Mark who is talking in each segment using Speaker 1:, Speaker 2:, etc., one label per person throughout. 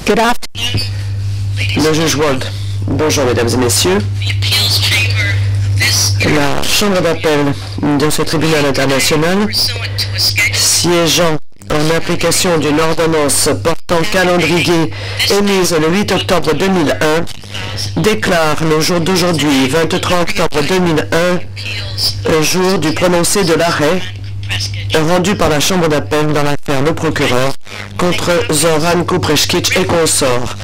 Speaker 1: Good afternoon.
Speaker 2: Le juge Wald. Bonjour, mesdames et messieurs. La Chambre d'appel de ce tribunal international, siégeant en application d'une ordonnance portant calendrier émise le 8 octobre 2001, déclare le jour d'aujourd'hui, 23 octobre 2001, jour du prononcé de l'arrêt rendu par la Chambre d'appel dans l'affaire Le Procureur contre Zoran Kupreshkic et consorts.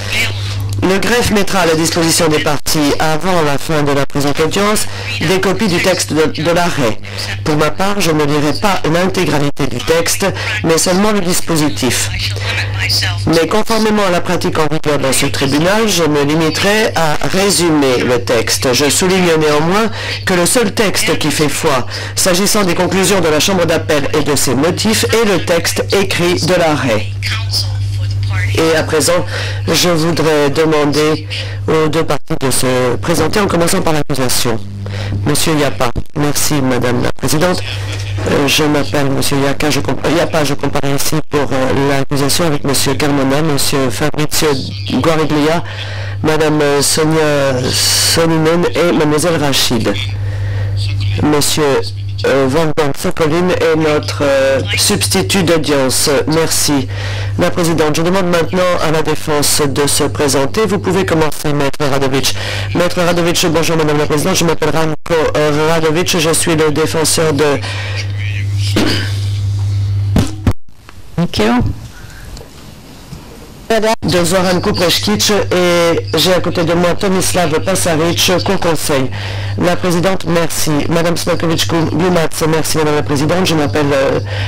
Speaker 2: Le greffe mettra à la disposition des parties, avant la fin de la présente audience, des copies du texte de l'arrêt. Pour ma part, je ne lirai pas l'intégralité du texte, mais seulement le dispositif. Mais conformément à la pratique en vigueur dans ce tribunal, je me limiterai à résumer le texte. Je souligne néanmoins que le seul texte qui fait foi, s'agissant des conclusions de la Chambre d'appel et de ses motifs, est le texte écrit de l'arrêt. Et à présent, je voudrais demander aux deux parties de se présenter en commençant par l'accusation. Monsieur Yapa. Merci, Madame la Présidente. Je m'appelle Monsieur Yapa, je comparais ici pour l'accusation avec Monsieur Carmona, Monsieur Fabrizio Guariglia, Madame Sonia Soninen et Mademoiselle Rachid. Monsieur Wolfgang Sokolin est notre substitut d'audience. Merci. La Présidente, je demande maintenant à la défense de se présenter. Vous pouvez commencer, Maître Radovic. Maître Radovic, bonjour Madame la Présidente, je m'appelle Ranko Radovic, je suis le défenseur de... de Zoran Kupreshkic et j'ai à côté de moi Tomislav Pasaric, co-conseil. La Présidente, merci. Madame Smokovic-Glumac, merci Madame la Présidente. Je m'appelle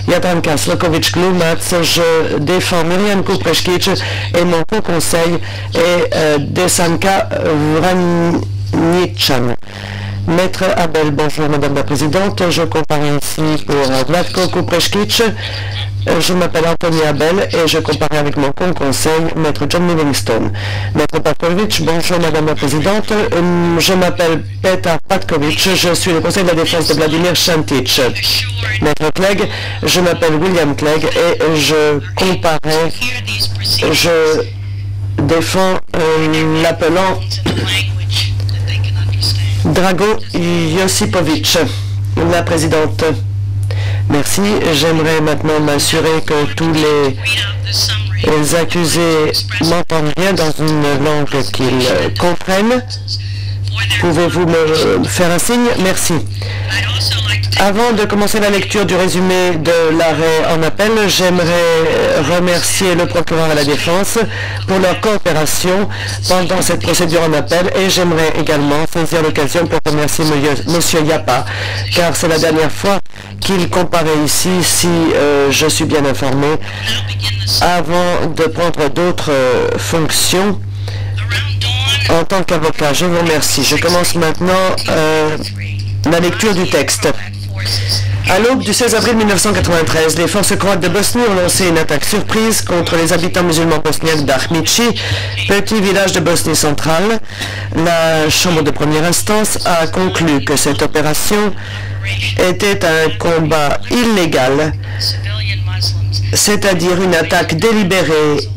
Speaker 2: Jadranka Slokovic-Glumac. Je défends Miriam Kupreshkic et mon co-conseil est Desanka Vranichan. Maître Abel, bonjour Madame la Présidente. Je comparais ici pour Vlatko Kupreshkic. Je m'appelle Anthony Abel et je comparais avec mon conseil, Maître John Livingstone. Maître Patkovic, bonjour Madame la Présidente. Je m'appelle Petar Patkovic, je suis le conseil de la défense de Vladimir Shantic. Maître Clegg, je m'appelle William Clegg et je défends l'appelant Drago Josipovic. La Présidente. Merci. J'aimerais maintenant m'assurer que tous les accusés m'entendent bien dans une langue qu'ils comprennent. Pouvez-vous me faire un signe? Merci. Avant de commencer la lecture du résumé de l'arrêt en appel, j'aimerais remercier le procureur et la défense pour leur coopération pendant cette procédure en appel et j'aimerais également saisir l'occasion pour remercier M. Yapa, car c'est la dernière fois qu'il comparait ici, si je suis bien informé, avant de prendre d'autres fonctions en tant qu'avocat. Je vous remercie. Je commence maintenant la lecture du texte. À l'aube du 16 avril 1993, les forces croates de Bosnie ont lancé une attaque surprise contre les habitants musulmans bosniaques d'Ahmići, petit village de Bosnie centrale. La Chambre de première instance a conclu que cette opération était un combat illégal, c'est-à-dire une attaque délibérée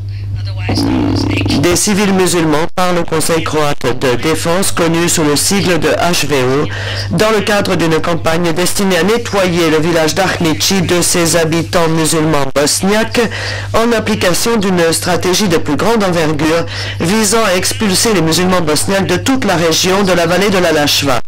Speaker 2: des civils musulmans par le Conseil croate de défense, connu sous le sigle de HVO, dans le cadre d'une campagne destinée à nettoyer le village d'Ahmići de ses habitants musulmans bosniaques, en application d'une stratégie de plus grande envergure visant à expulser les musulmans bosniaques de toute la région de la vallée de la Lachva.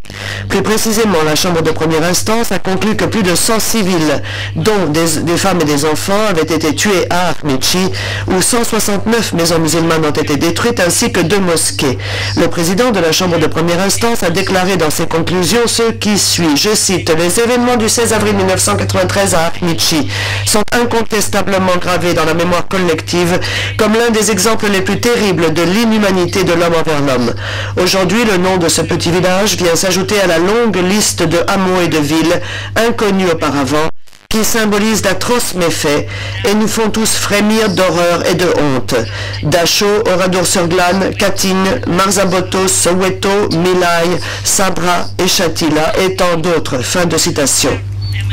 Speaker 2: Plus précisément, la Chambre de première instance a conclu que plus de 100 civils, dont des femmes et des enfants, avaient été tués à Ahmići, où 169 maisons musulmanes ont été détruites ainsi que 2 mosquées. Le président de la Chambre de première instance a déclaré dans ses conclusions ce qui suit. Je cite: « Les événements du 16 avril 1993 à Ahmići sont incontestablement gravés dans la mémoire collective comme l'un des exemples les plus terribles de l'inhumanité de l'homme envers l'homme. Aujourd'hui, le nom de ce petit village vient s'ajouter à la longue liste de hameaux et de villes inconnus auparavant, qui symbolisent d'atroces méfaits et nous font tous frémir d'horreur et de honte. Dachau, Oradour-sur-Glane, Katyn, Marzabotos, Soweto, Milai, Sabra et Shatila et tant d'autres. » Fin de citation.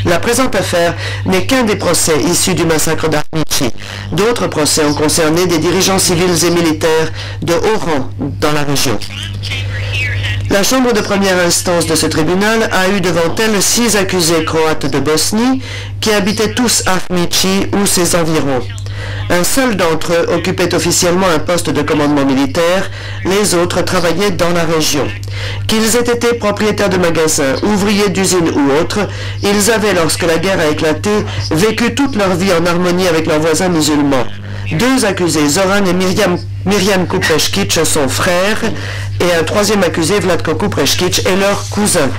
Speaker 2: La présente affaire n'est qu'un des procès issus du massacre d'Armici. D'autres procès ont concerné des dirigeants civils et militaires de haut rang dans la région. La chambre de première instance de ce tribunal a eu devant elle 6 accusés croates de Bosnie qui habitaient tous Ahmići ou ses environs. Un seul d'entre eux occupait officiellement un poste de commandement militaire, les autres travaillaient dans la région. Qu'ils aient été propriétaires de magasins, ouvriers d'usines ou autres, ils avaient, lorsque la guerre a éclaté, vécu toute leur vie en harmonie avec leurs voisins musulmans. 2 accusés, Zoran et Mirjan Kupreškić, sont frères, et un troisième accusé, Vlatko Kupreškić, est leur cousin.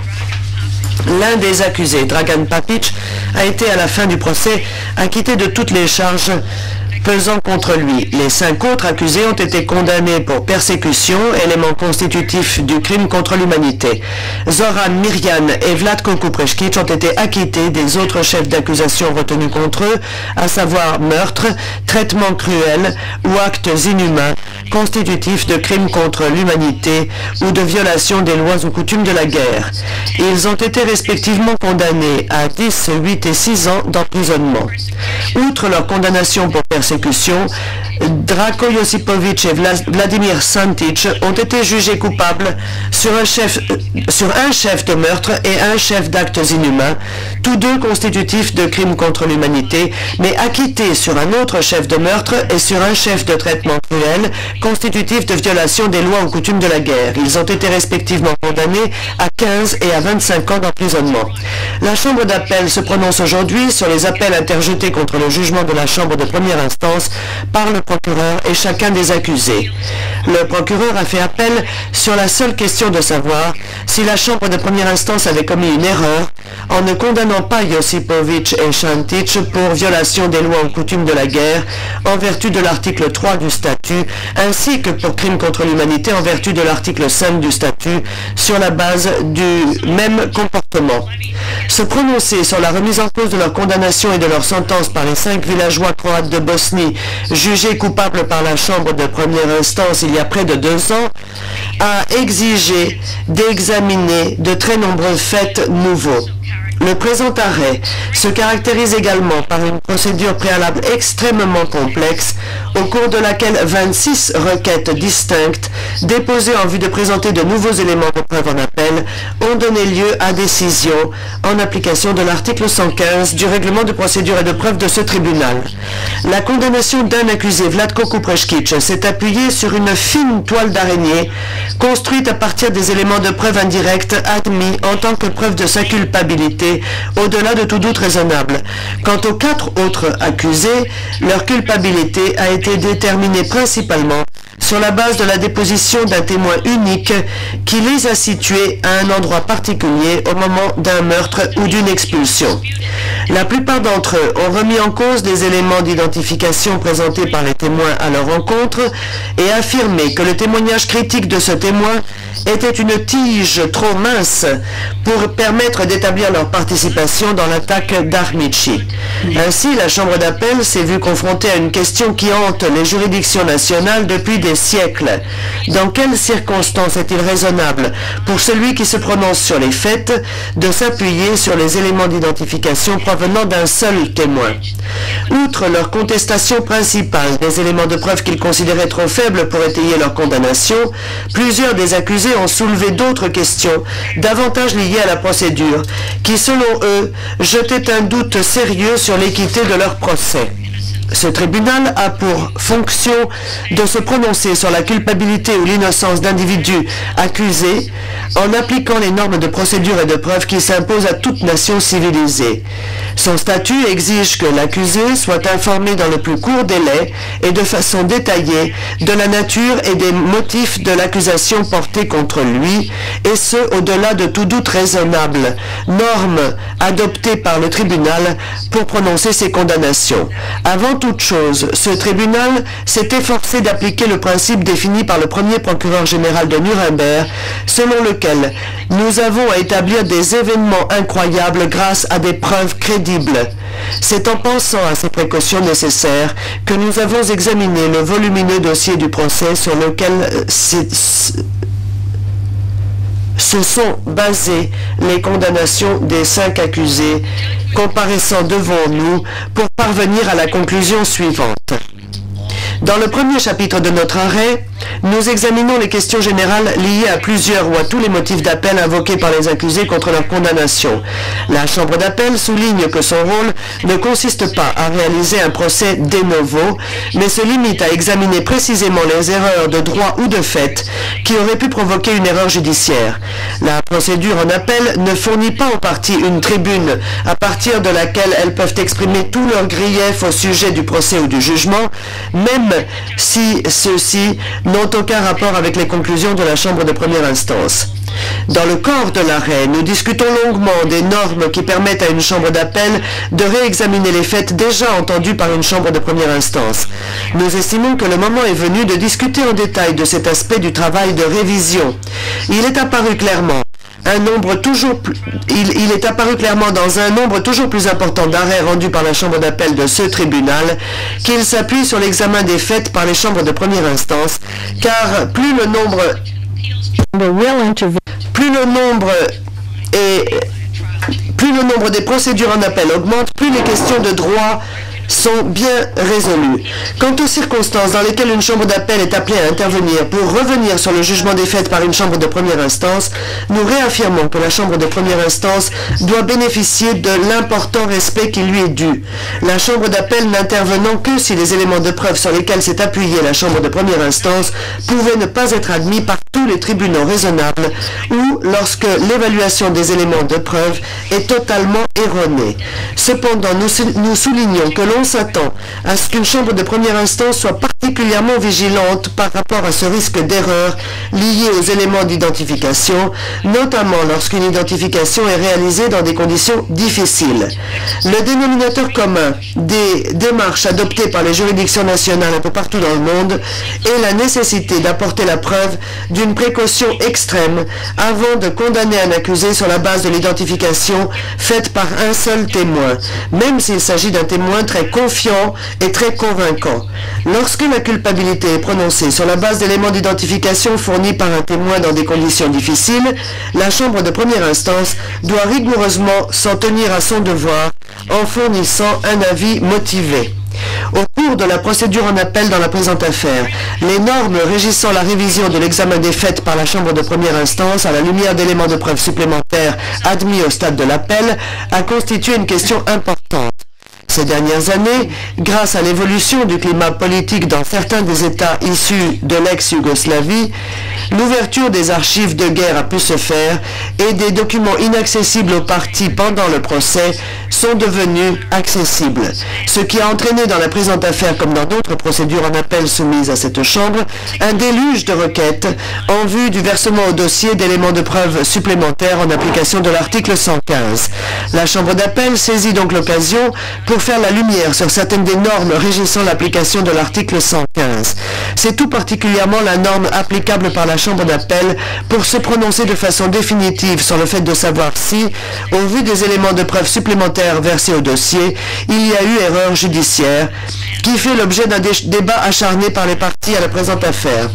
Speaker 2: L'un des accusés, Dragan Papić, a été à la fin du procès acquitté de toutes les charges pesant contre lui. Les 5 autres accusés ont été condamnés pour persécution, élément constitutif du crime contre l'humanité. Zoran, Mirjan et Vlatko Kupreškić ont été acquittés des autres chefs d'accusation retenus contre eux, à savoir meurtre, traitement cruel ou actes inhumains constitutifs de crimes contre l'humanité ou de violation des lois ou coutumes de la guerre. Ils ont été respectivement condamnés à 10, 8 et 6 ans d'emprisonnement. Outre leur condamnation pour persécution, Drako Josipović et Vladimir Santić ont été jugés coupables sur un chef de meurtre et un chef d'actes inhumains, tous deux constitutifs de crimes contre l'humanité, mais acquittés sur un autre chef de meurtre et sur un chef de traitement cruel, constitutif de violation des lois ou coutumes de la guerre. Ils ont été respectivement condamnés à 15 et à 25 ans d'emprisonnement. La Chambre d'appel se prononce aujourd'hui sur les appels interjetés contre le jugement de la Chambre de première instance par le procureur et chacun des accusés. Le procureur a fait appel sur la seule question de savoir si la Chambre de première instance avait commis une erreur en ne condamnant pas Josipović et Santić pour violation des lois ou coutumes de la guerre en vertu de l'article 3 du statut, ainsi que pour crime contre l'humanité en vertu de l'article 5 du statut, sur la base du même comportement. Se prononcer sur la remise en cause de leur condamnation et de leur sentence par les 5 villageois croates de Bosnie jugés coupables par la Chambre de première instance il y a près de 2 ans, a exigé d'examiner de très nombreux faits nouveaux. Le présent arrêt se caractérise également par une procédure préalable extrêmement complexe, au cours de laquelle 26 requêtes distinctes, déposées en vue de présenter de nouveaux éléments de preuve en appel, ont donné lieu à décision en application de l'article 115 du règlement de procédure et de preuve de ce tribunal. La condamnation d'un accusé, Vlatko Kupreškić, s'est appuyée sur une fine toile d'araignée construite à partir des éléments de preuve indirects admis en tant que preuve de sa culpabilité au-delà de tout doute raisonnable. Quant aux 4 autres accusés, leur culpabilité a été déterminée principalement sur la base de la déposition d'un témoin unique qui les a situés à un endroit particulier au moment d'un meurtre ou d'une expulsion. La plupart d'entre eux ont remis en cause des éléments d'identification présentés par les témoins à leur rencontre et affirmé que le témoignage critique de ce témoin était une tige trop mince pour permettre d'établir leur participation dans l'attaque d'Ahmići. Ainsi, la Chambre d'appel s'est vue confrontée à une question qui hante les juridictions nationales depuis des siècles. Dans quelles circonstances est-il raisonnable pour celui qui se prononce sur les faits de s'appuyer sur les éléments d'identification provenant d'un seul témoin? Outre leur contestation principale des éléments de preuve qu'ils considéraient trop faibles pour étayer leur condamnation, plusieurs des accusés ont soulevé d'autres questions, davantage liées à la procédure, qui selon eux jetaient un doute sérieux sur l'équité de leur procès. Ce tribunal a pour fonction de se prononcer sur la culpabilité ou l'innocence d'individus accusés en appliquant les normes de procédure et de preuve qui s'imposent à toute nation civilisée. Son statut exige que l'accusé soit informé dans le plus court délai et de façon détaillée de la nature et des motifs de l'accusation portée contre lui, et ce au-delà de tout doute raisonnable, norme adoptée par le tribunal pour prononcer ses condamnations. Avant toute chose, ce tribunal s'est efforcé d'appliquer le principe défini par le premier procureur général de Nuremberg, selon lequel nous avons à établir des événements incroyables grâce à des preuves crédibles. C'est en pensant à ces précautions nécessaires que nous avons examiné le volumineux dossier du procès sur lequel se sont basées les condamnations des 5 accusés comparaissant devant nous pour parvenir à la conclusion suivante. Dans le premier chapitre de notre arrêt, nous examinons les questions générales liées à plusieurs ou à tous les motifs d'appel invoqués par les accusés contre leur condamnation. La Chambre d'appel souligne que son rôle ne consiste pas à réaliser un procès de novo, mais se limite à examiner précisément les erreurs de droit ou de fait qui auraient pu provoquer une erreur judiciaire. La procédure en appel ne fournit pas aux parties une tribune à partir de laquelle elles peuvent exprimer tous leurs griefs au sujet du procès ou du jugement, même si ceux-ci n'ont aucun rapport avec les conclusions de la Chambre de première instance. Dans le corps de l'arrêt, nous discutons longuement des normes qui permettent à une chambre d'appel de réexaminer les faits déjà entendus par une chambre de première instance. Nous estimons que le moment est venu de discuter en détail de cet aspect du travail de révision. Il est apparu clairement dans un nombre toujours plus important d'arrêts rendus par la Chambre d'appel de ce tribunal qu'il s'appuie sur l'examen des faits par les chambres de première instance, car plus le nombre des procédures en appel augmente, plus les questions de droit sont bien résolues. Quant aux circonstances dans lesquelles une chambre d'appel est appelée à intervenir pour revenir sur le jugement des faits par une chambre de première instance, nous réaffirmons que la chambre de première instance doit bénéficier de l'important respect qui lui est dû. La chambre d'appel n'intervenant que si les éléments de preuve sur lesquels s'est appuyée la chambre de première instance pouvaient ne pas être admis par tous les tribunaux raisonnables ou lorsque l'évaluation des éléments de preuve est totalement erronée. Cependant, nous soulignons que l'on s'attend à ce qu'une chambre de première instance soit particulièrement vigilante par rapport à ce risque d'erreur lié aux éléments d'identification, notamment lorsqu'une identification est réalisée dans des conditions difficiles. Le dénominateur commun des démarches adoptées par les juridictions nationales un peu partout dans le monde est la nécessité d'apporter la preuve d'une précaution extrême avant de condamner un accusé sur la base de l'identification faite par un seul témoin, même s'il s'agit d'un témoin très confiant et très convaincant. Lorsque la culpabilité est prononcée sur la base d'éléments d'identification fournis par un témoin dans des conditions difficiles, la chambre de première instance doit rigoureusement s'en tenir à son devoir en fournissant un avis motivé. Au cours de la procédure en appel dans la présente affaire, les normes régissant la révision de l'examen des faits par la Chambre de première instance à la lumière d'éléments de preuve supplémentaires admis au stade de l'appel a constitué une question importante. Ces dernières années, grâce à l'évolution du climat politique dans certains des États issus de l'ex-Yougoslavie, l'ouverture des archives de guerre a pu se faire et des documents inaccessibles aux parties pendant le procès sont devenus accessibles, ce qui a entraîné dans la présente affaire comme dans d'autres procédures en appel soumises à cette Chambre, un déluge de requêtes en vue du versement au dossier d'éléments de preuve supplémentaires en application de l'article 115. La Chambre d'appel saisit donc l'occasion pour faire la lumière sur certaines des normes régissant l'application de l'article 115. C'est tout particulièrement la norme applicable par la Chambre d'appel pour se prononcer de façon définitive sur le fait de savoir si, au vu des éléments de preuve supplémentaires versés au dossier, il y a eu erreur judiciaire, qui fait l'objet d'un débat acharné par les parties à la présente affaire.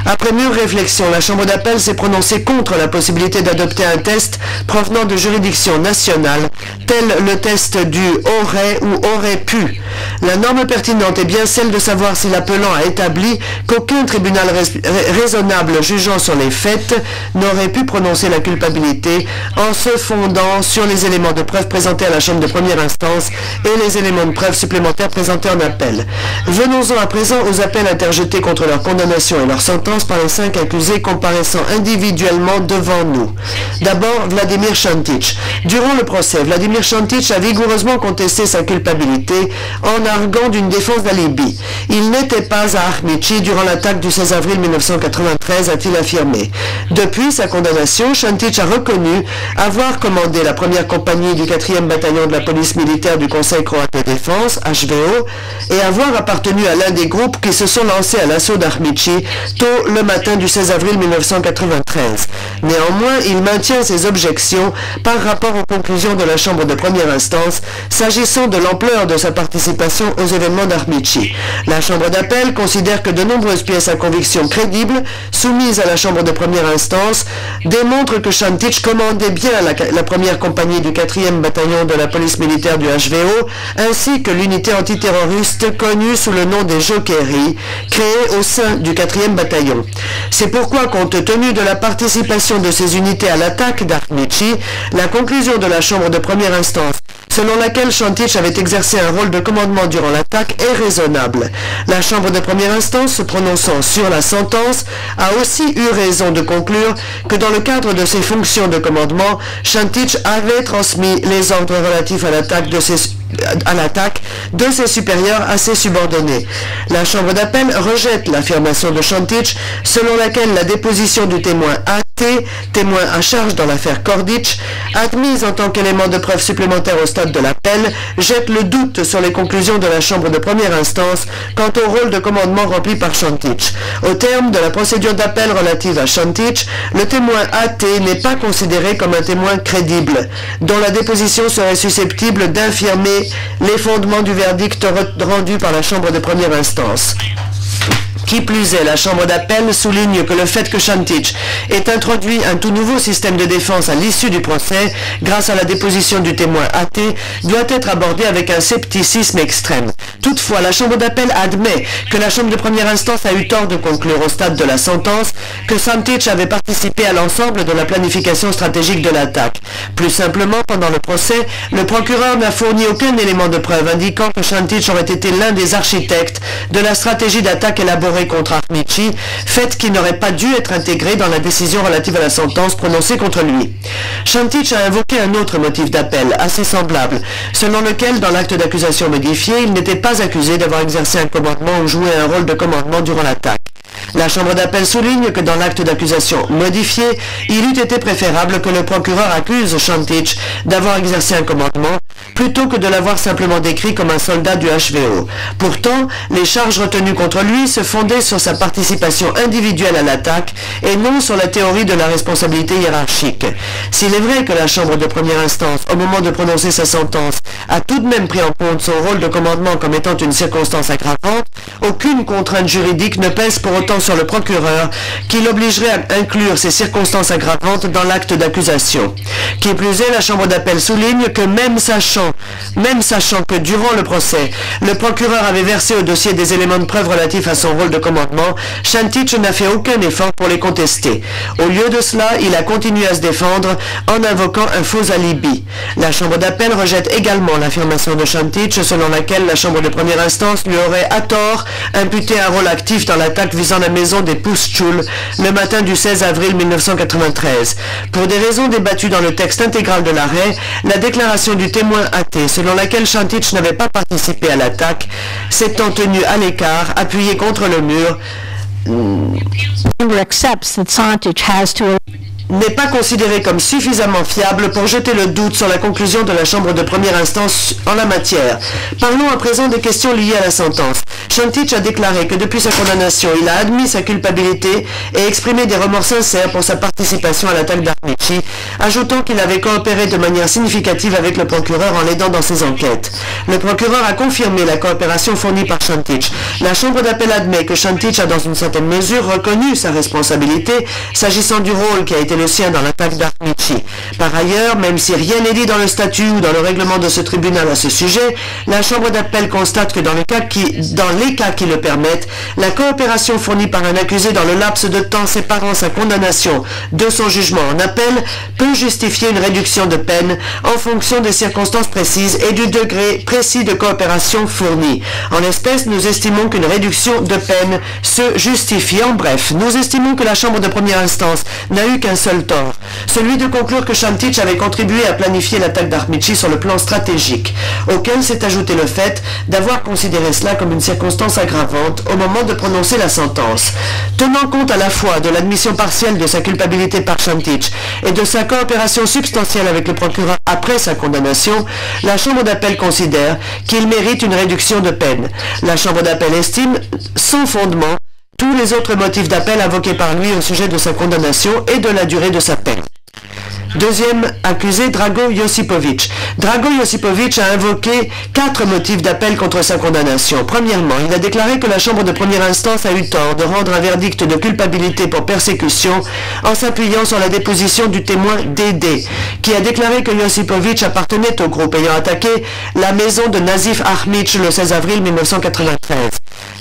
Speaker 2: Après mûre réflexion, la Chambre d'appel s'est prononcée contre la possibilité d'adopter un test provenant de juridictions nationales, tel le test du « aurait » ou « aurait pu ». La norme pertinente est bien celle de savoir si l'appelant a établi qu'aucun tribunal raisonnable jugeant sur les faits n'aurait pu prononcer la culpabilité en se fondant sur les éléments de preuve présentés à la Chambre de première instance et les éléments de preuve supplémentaires présentés en appel. Venons-en à présent aux appels interjetés contre leur condamnation et leur sentence par les 5 accusés comparaissant individuellement devant nous. D'abord, Vladimir Šantić. Durant le procès, Vladimir Šantić a vigoureusement contesté sa culpabilité en arguant d'une défense d'alibi. Il n'était pas à Ahmići durant l'attaque du 16 avril 1993, a-t-il affirmé. Depuis sa condamnation, Šantić a reconnu avoir commandé la première compagnie du 4e bataillon de la police militaire du Conseil croate de défense, HVO, et avoir appartenu à l'un des groupes qui se sont lancés à l'assaut d'Ahmići tôt le matin du 16 avril 1993. Néanmoins, il maintient ses objections par rapport aux conclusions de la Chambre de première instance s'agissant de l'ampleur de sa participation aux événements d'Ahmići. La La Chambre d'appel considère que de nombreuses pièces à conviction crédibles, soumises à la Chambre de première instance, démontrent que Shantich commandait bien la première compagnie du 4e bataillon de la police militaire du HVO, ainsi que l'unité antiterroriste connue sous le nom des Jokeris, créée au sein du 4e bataillon. C'est pourquoi, compte tenu de la participation de ces unités à l'attaque d'Armici, la conclusion de la Chambre de première instance, selon laquelle Shantich avait exercé un rôle de commandement durant l'attaque, est raisonnable. La Chambre de première instance, se prononçant sur la sentence, a aussi eu raison de conclure que dans le cadre de ses fonctions de commandement, Shantich avait transmis les ordres relatifs à l'attaque de ses supérieurs à ses subordonnés. La Chambre d'appel rejette l'affirmation de Shantich selon laquelle la déposition du témoin A.T., témoin à charge dans l'affaire Kordich, admise en tant qu'élément de preuve supplémentaire au stade de l'appel, jette le doute sur les conclusions de la Chambre de première instance quant au rôle de commandement rempli par Shantich. Au terme de la procédure d'appel relative à Shantich, le témoin A.T. n'est pas considéré comme un témoin crédible, dont la déposition serait susceptible d'infirmer les fondements du verdict rendu par la Chambre de première instance. Qui plus est, la Chambre d'appel souligne que le fait que Shantich ait introduit un tout nouveau système de défense à l'issue du procès, grâce à la déposition du témoin A.T., doit être abordé avec un scepticisme extrême. Toutefois, la Chambre d'appel admet que la Chambre de première instance a eu tort de conclure au stade de la sentence que Shantich avait participé à l'ensemble de la planification stratégique de l'attaque. Plus simplement, pendant le procès, le procureur n'a fourni aucun élément de preuve indiquant que Shantich aurait été l'un des architectes de la stratégie d'attaque élaborée contre Armici, fait qui n'aurait pas dû être intégré dans la décision relative à la sentence prononcée contre lui. Shantich a invoqué un autre motif d'appel, assez semblable, selon lequel, dans l'acte d'accusation modifié, il n'était pas accusé d'avoir exercé un commandement ou joué un rôle de commandement durant l'attaque. La Chambre d'appel souligne que dans l'acte d'accusation modifié, il eût été préférable que le procureur accuse Shantich d'avoir exercé un commandement, plutôt que de l'avoir simplement décrit comme un soldat du HVO. Pourtant, les charges retenues contre lui se fondaient sur sa participation individuelle à l'attaque et non sur la théorie de la responsabilité hiérarchique. S'il est vrai que la Chambre de première instance, au moment de prononcer sa sentence, a tout de même pris en compte son rôle de commandement comme étant une circonstance aggravante, aucune contrainte juridique ne pèse pour autant sur le procureur qui l'obligerait à inclure ces circonstances aggravantes dans l'acte d'accusation. Qui plus est, la Chambre d'appel souligne que même sachant que durant le procès, le procureur avait versé au dossier des éléments de preuve relatifs à son rôle de commandement, Shantich n'a fait aucun effort pour les contester. Au lieu de cela, il a continué à se défendre en invoquant un faux alibi. La Chambre d'appel rejette également l'affirmation de Shantich selon laquelle la Chambre de première instance lui aurait à tort imputé un rôle actif dans l'attaque visant la maison des Pousse-Tchoul le matin du 16 avril 1993. Pour des raisons débattues dans le texte intégral de l'arrêt, la déclaration du témoin A.T. selon laquelle Shantich n'avait pas participé à l'attaque, s'étant tenu à l'écart, appuyé contre le mur, n'est pas considéré comme suffisamment fiable pour jeter le doute sur la conclusion de la Chambre de première instance en la matière. Parlons à présent des questions liées à la sentence. Shantich a déclaré que depuis sa condamnation, il a admis sa culpabilité et exprimé des remords sincères pour sa participation à l'attaque d'Armici, ajoutant qu'il avait coopéré de manière significative avec le procureur en l'aidant dans ses enquêtes. Le procureur a confirmé la coopération fournie par Shantich. La Chambre d'appel admet que Shantich a dans une certaine mesure reconnu sa responsabilité s'agissant du rôle qui a été le sien dans l'attaque d'Armici. Par ailleurs, même si rien n'est dit dans le statut ou dans le règlement de ce tribunal à ce sujet, la Chambre d'appel constate que dans les cas qui le permettent, la coopération fournie par un accusé dans le laps de temps séparant sa condamnation de son jugement en appel peut justifier une réduction de peine en fonction des circonstances précises et du degré précis de coopération fournie. En l'espèce, nous estimons qu'une réduction de peine se justifie. En bref, nous estimons que la Chambre de première instance n'a eu qu'un seul tort, celui de conclure que Shantich avait contribué à planifier l'attaque d'Armici sur le plan stratégique, auquel s'est ajouté le fait d'avoir considéré cela comme une circonstance aggravante au moment de prononcer la sentence. Tenant compte à la fois de l'admission partielle de sa culpabilité par Shantich et de sa coopération substantielle avec le procureur après sa condamnation, la Chambre d'appel considère qu'il mérite une réduction de peine. La Chambre d'appel estime, sans fondement, tous les autres motifs d'appel invoqués par lui au sujet de sa condamnation et de la durée de sa peine. Deuxième accusé, Drago Josipović. Drago Josipović a invoqué 4 motifs d'appel contre sa condamnation. Premièrement, il a déclaré que la Chambre de première instance a eu tort de rendre un verdict de culpabilité pour persécution en s'appuyant sur la déposition du témoin Dédé, qui a déclaré que Josipović appartenait au groupe ayant attaqué la maison de Nazif Ahmić le 16 avril 1993.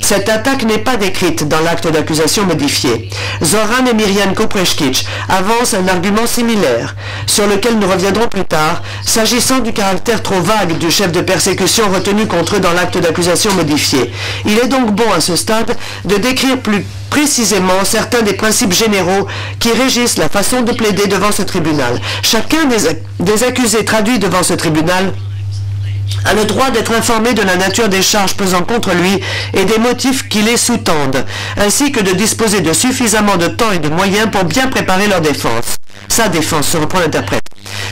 Speaker 2: Cette attaque n'est pas décrite dans l'acte d'accusation modifié. Zoran Emirjan Kopreškić avance un argument similaire, sur lequel nous reviendrons plus tard, s'agissant du caractère trop vague du chef de persécution retenu contre eux dans l'acte d'accusation modifié. Il est donc bon à ce stade de décrire plus précisément certains des principes généraux qui régissent la façon de plaider devant ce tribunal. Chacun des accusés traduits devant ce tribunal a le droit d'être informé de la nature des charges pesant contre lui et des motifs qui les sous-tendent, ainsi que de disposer de suffisamment de temps et de moyens pour bien préparer leur défense. Sa défense, se reprend l'interprète.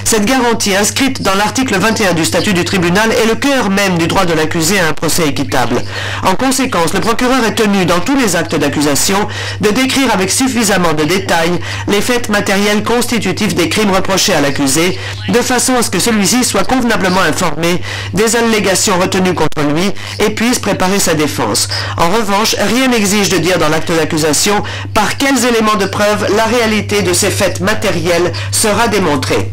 Speaker 2: Cette garantie inscrite dans l'article 21 du statut du tribunal est le cœur même du droit de l'accusé à un procès équitable. En conséquence, le procureur est tenu, dans tous les actes d'accusation, de décrire avec suffisamment de détails les faits matériels constitutifs des crimes reprochés à l'accusé, de façon à ce que celui-ci soit convenablement informé des allégations retenues contre lui et puisse préparer sa défense. En revanche, rien n'exige de dire dans l'acte d'accusation par quels éléments de preuve la réalité de ces faits matériels sera démontrée.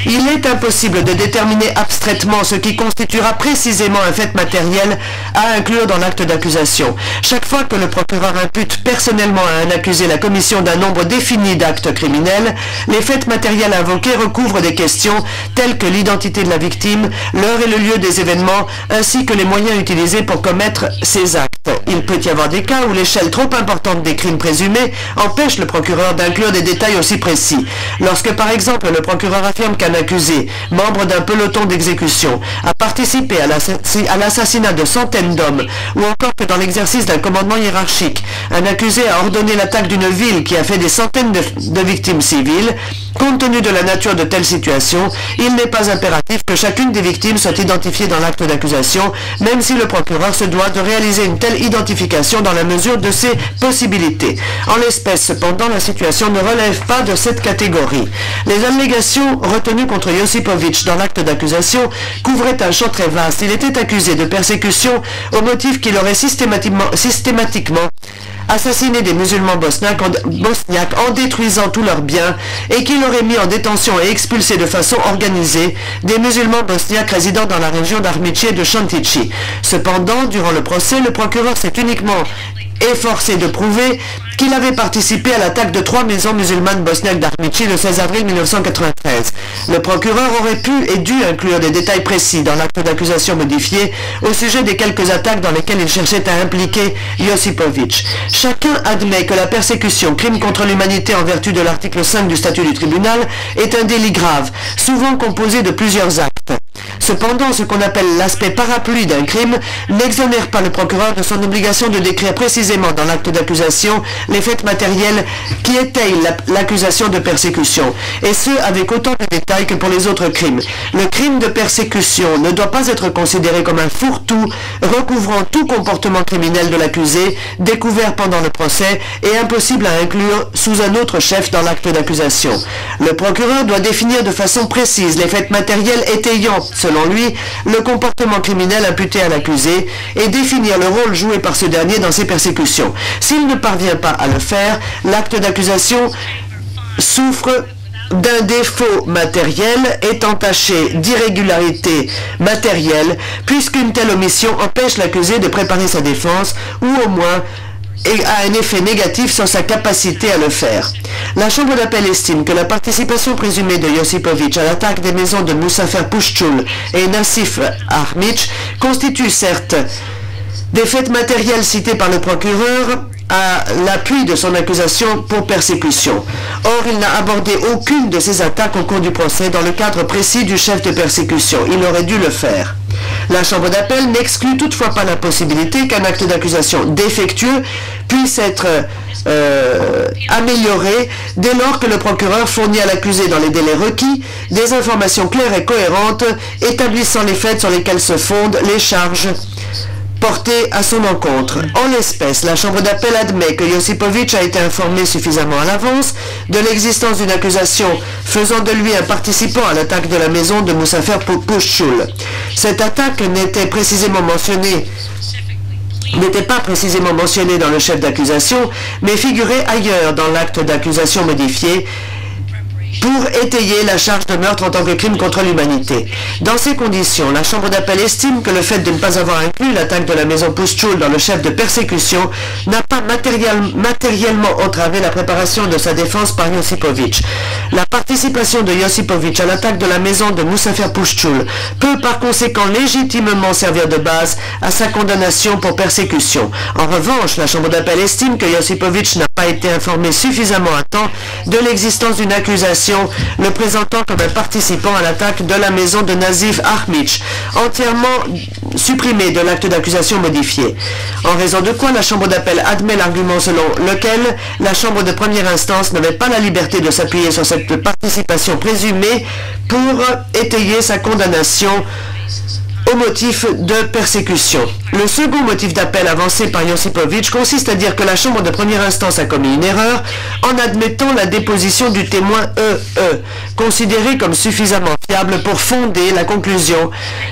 Speaker 2: Il est impossible de déterminer abstraitement ce qui constituera précisément un fait matériel à inclure dans l'acte d'accusation. Chaque fois que le procureur impute personnellement à un accusé la commission d'un nombre défini d'actes criminels, les faits matériels invoqués recouvrent des questions telles que l'identité de la victime, l'heure et le lieu des événements, ainsi que les moyens utilisés pour commettre ces actes. Il peut y avoir des cas où l'échelle trop importante des crimes présumés empêche le procureur d'inclure des détails aussi précis. Lorsque par exemple le procureur affirme qu'un accusé, membre d'un peloton d'exécution, a participé à l'assassinat de centaines d'hommes, ou encore que dans l'exercice d'un commandement hiérarchique, un accusé a ordonné l'attaque d'une ville qui a fait des centaines de victimes civiles, compte tenu de la nature de telles situations, il n'est pas impératif que chacune des victimes soit identifiée dans l'acte d'accusation, même si le procureur se doit de réaliser une telle identification dans la mesure de ses possibilités. En l'espèce, cependant, la situation ne relève pas de cette catégorie. Les allégations retenues contre Josipović dans l'acte d'accusation couvraient un champ très vaste. Il était accusé de persécution au motif qu'il aurait systématiquement assassiné des musulmans bosniaques en détruisant tous leurs biens et qu'il aurait mis en détention et expulsé de façon organisée des musulmans bosniaques résidant dans la région d'Armici et de Chantici. Cependant, durant le procès, le procureur s'est uniquement efforcé de prouver qu'il avait participé à l'attaque de 3 maisons musulmanes bosniaques d'Armici le 16 avril 1993. Le procureur aurait pu et dû inclure des détails précis dans l'acte d'accusation modifié au sujet des quelques attaques dans lesquelles il cherchait à impliquer Josipović. Chacun admet que la persécution, crime contre l'humanité en vertu de l'article 5 du statut du tribunal, est un délit grave, souvent composé de plusieurs actes. Cependant, ce qu'on appelle l'aspect parapluie d'un crime n'exonère pas le procureur de son obligation de décrire précisément dans l'acte d'accusation les faits matériels qui étayent l'accusation de persécution, et ce avec autant de détails que pour les autres crimes. Le crime de persécution ne doit pas être considéré comme un fourre-tout recouvrant tout comportement criminel de l'accusé, découvert pendant le procès et impossible à inclure sous un autre chef dans l'acte d'accusation. Le procureur doit définir de façon précise les faits matériels étayant, selon lui, le comportement criminel imputé à l'accusé et définir le rôle joué par ce dernier dans ces persécutions. S'il ne parvient pas à le faire, l'acte d'accusation souffre d'un défaut matériel est entaché d'irrégularité matérielle, puisqu'une telle omission empêche l'accusé de préparer sa défense, ou au moins a un effet négatif sur sa capacité à le faire. La Chambre d'appel estime que la participation présumée de Josipović à l'attaque des maisons de Musafer Pushchul et Nazif Ahmić constitue certes des faits matériels cités par le procureur à l'appui de son accusation pour persécution. Or, il n'a abordé aucune de ces attaques au cours du procès dans le cadre précis du chef de persécution. Il aurait dû le faire. La Chambre d'appel n'exclut toutefois pas la possibilité qu'un acte d'accusation défectueux puisse être amélioré dès lors que le procureur fournit à l'accusé dans les délais requis des informations claires et cohérentes établissant les faits sur lesquels se fondent les charges portées à son encontre. En l'espèce, la Chambre d'appel admet que Josipovic a été informé suffisamment à l'avance de l'existence d'une accusation faisant de lui un participant à l'attaque de la maison de Musafer Pushchul. Cette attaque n'était pas précisément mentionnée dans le chef d'accusation, mais figurait ailleurs dans l'acte d'accusation modifié pour étayer la charge de meurtre en tant que crime contre l'humanité. Dans ces conditions, la Chambre d'appel estime que le fait de ne pas avoir inclus l'attaque de la maison Pushchul dans le chef de persécution n'a pas matériellement entravé la préparation de sa défense par Josipovic. La participation de Josipovic à l'attaque de la maison de Musafer Pushchul peut par conséquent légitimement servir de base à sa condamnation pour persécution. En revanche, la Chambre d'appel estime que Josipovic n'a pas été informé suffisamment à temps de l'existence d'une accusation le présentant comme un participant à l'attaque de la maison de Nazif Ahmic, entièrement supprimée de l'acte d'accusation modifié. En raison de quoi la Chambre d'appel admet l'argument selon lequel la Chambre de première instance n'avait pas la liberté de s'appuyer sur cette participation présumée pour étayer sa condamnation au motif de persécution. Le second motif d'appel avancé par Josipovic consiste à dire que la Chambre de première instance a commis une erreur en admettant la déposition du témoin E.E., considéré comme suffisamment fiable pour fonder la conclusion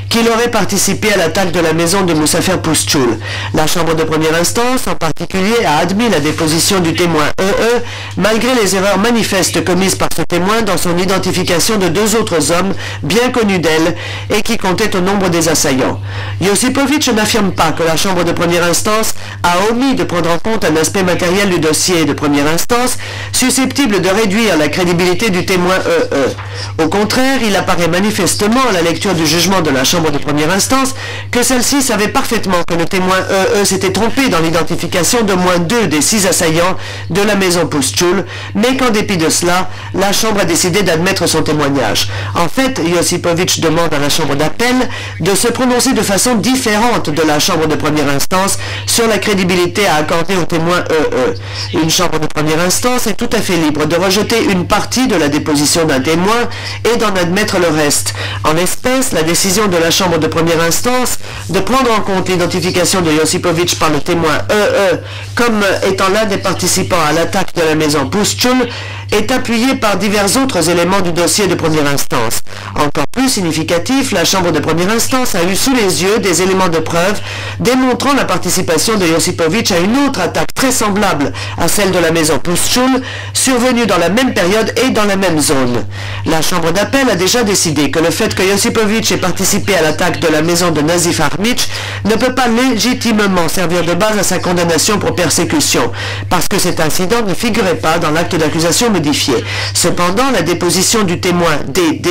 Speaker 2: qu'il aurait participé à l'attaque de la maison de Musafer Pushchul. La Chambre de première instance, en particulier, a admis la déposition du témoin E.E., malgré les erreurs manifestes commises par ce témoin dans son identification de deux autres hommes bien connus d'elle et qui comptaient au nombre des assaillants. Josipovic n'affirme pas que la Chambre de première instance a omis de prendre en compte un aspect matériel du dossier de première instance susceptible de réduire la crédibilité du témoin E.E. Au contraire, il apparaît manifestement à la lecture du jugement de la Chambre de première instance que celle-ci savait parfaitement que le témoin E.E. s'était trompé dans l'identification de moins 2 des 6 assaillants de la maison Pushchul, mais qu'en dépit de cela, la Chambre a décidé d'admettre son témoignage. En fait, Josipovic demande à la Chambre d'appel de se prononcer de façon différente de la Chambre de première instance sur la crédibilité à accorder au témoin E.E. Une Chambre de première instance est tout à fait libre de rejeter une partie de la déposition d'un témoin et d'en admettre le reste. En l'espèce, la décision de la Chambre de première instance de prendre en compte l'identification de Josipovic par le témoin E.E. comme étant l'un des participants à l'attaque de la maison Pushchul est appuyée par divers autres éléments du dossier de première instance. Encore plus significatif, la Chambre de première instance a eu sous les yeux des éléments de preuve démontrant la participation de Josipovic à une autre attaque très semblable à celle de la maison Pushchul, survenue dans la même période et dans la même zone. La Chambre d'appel a déjà décidé que le fait que Josipovic ait participé à l'attaque de la maison de Nazif Ahmic ne peut pas légitimement servir de base à sa condamnation pour persécution, parce que cet incident ne figurait pas dans l'acte d'accusation modifié. Cependant, la déposition du témoin D.D.,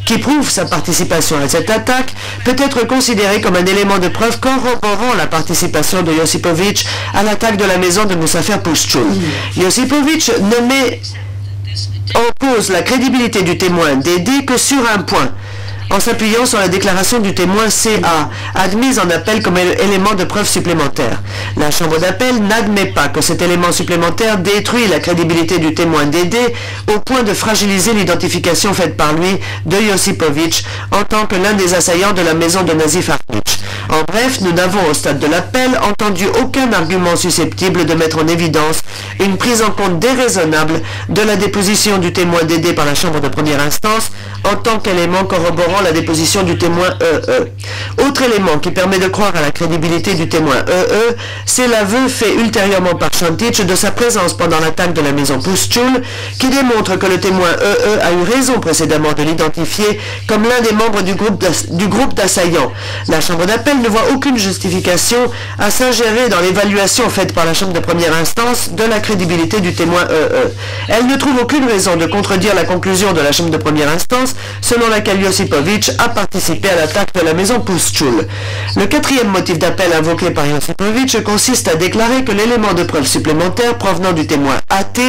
Speaker 2: qui prouve sa participation à cette attaque, peut être considérée comme un élément de preuve corroborant la participation de Josipovic à l'attaque de la maison de Musafer Pushchul. Josipovic ne met en cause la crédibilité du témoin D.D. que sur un point, en s'appuyant sur la déclaration du témoin C.A., admise en appel comme élément de preuve supplémentaire. La Chambre d'appel n'admet pas que cet élément supplémentaire détruit la crédibilité du témoin D.D. au point de fragiliser l'identification faite par lui de Josipovic en tant que l'un des assaillants de la maison de Nazif Ahmic. En bref, nous n'avons au stade de l'appel entendu aucun argument susceptible de mettre en évidence une prise en compte déraisonnable de la déposition du témoin D.D. par la Chambre de première instance en tant qu'élément corroborant la déposition du témoin E.E. Autre élément qui permet de croire à la crédibilité du témoin E.E., c'est l'aveu fait ultérieurement par Shantic de sa présence pendant l'attaque de la maison Pushchul, qui démontre que le témoin E.E. a eu raison précédemment de l'identifier comme l'un des membres du groupe d'assaillants. La Chambre d'appel ne voit aucune justification à s'ingérer dans l'évaluation faite par la Chambre de première instance de la crédibilité du témoin E.E. Elle ne trouve aucune raison de contredire la conclusion de la Chambre de première instance selon laquelle Josipovic a participé à l'attaque de la maison Pushchul. Le quatrième motif d'appel invoqué par Josipovic consiste à déclarer que l'élément de preuve supplémentaire provenant du témoin AT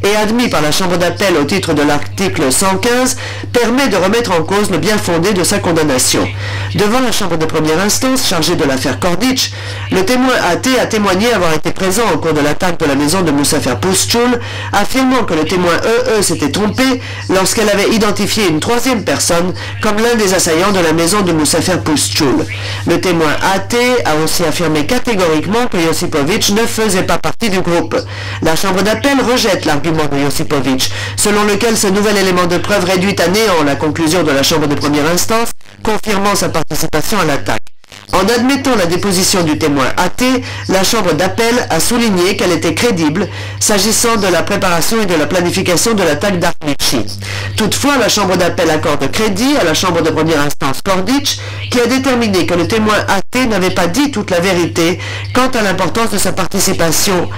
Speaker 2: et admis par la Chambre d'appel au titre de l'article 115 permet de remettre en cause le bien fondé de sa condamnation. Devant la Chambre de première instance chargée de l'affaire Kordic, le témoin AT a témoigné avoir été présent au cours de l'attaque de la maison de Musafer Pushchul, affirmant que le témoin E.E. s'était trompé lorsqu'elle avait identifié une troisième personne comme l'un des assaillants de la maison de Moussafer Poustoul. Le témoin AT a aussi affirmé catégoriquement que Josipovic ne faisait pas partie du groupe. La chambre d'appel rejette l'argument de Josipovic, selon lequel ce nouvel élément de preuve réduit à néant la conclusion de la chambre de première instance, confirmant sa participation à l'attaque. En admettant la déposition du témoin AT, la chambre d'appel a souligné qu'elle était crédible s'agissant de la préparation et de la planification de l'attaque d'Armici. Toutefois, la chambre d'appel accorde crédit à la chambre de première instance Kordic, qui a déterminé que le témoin AT n'avait pas dit toute la vérité quant à l'importance de sa participation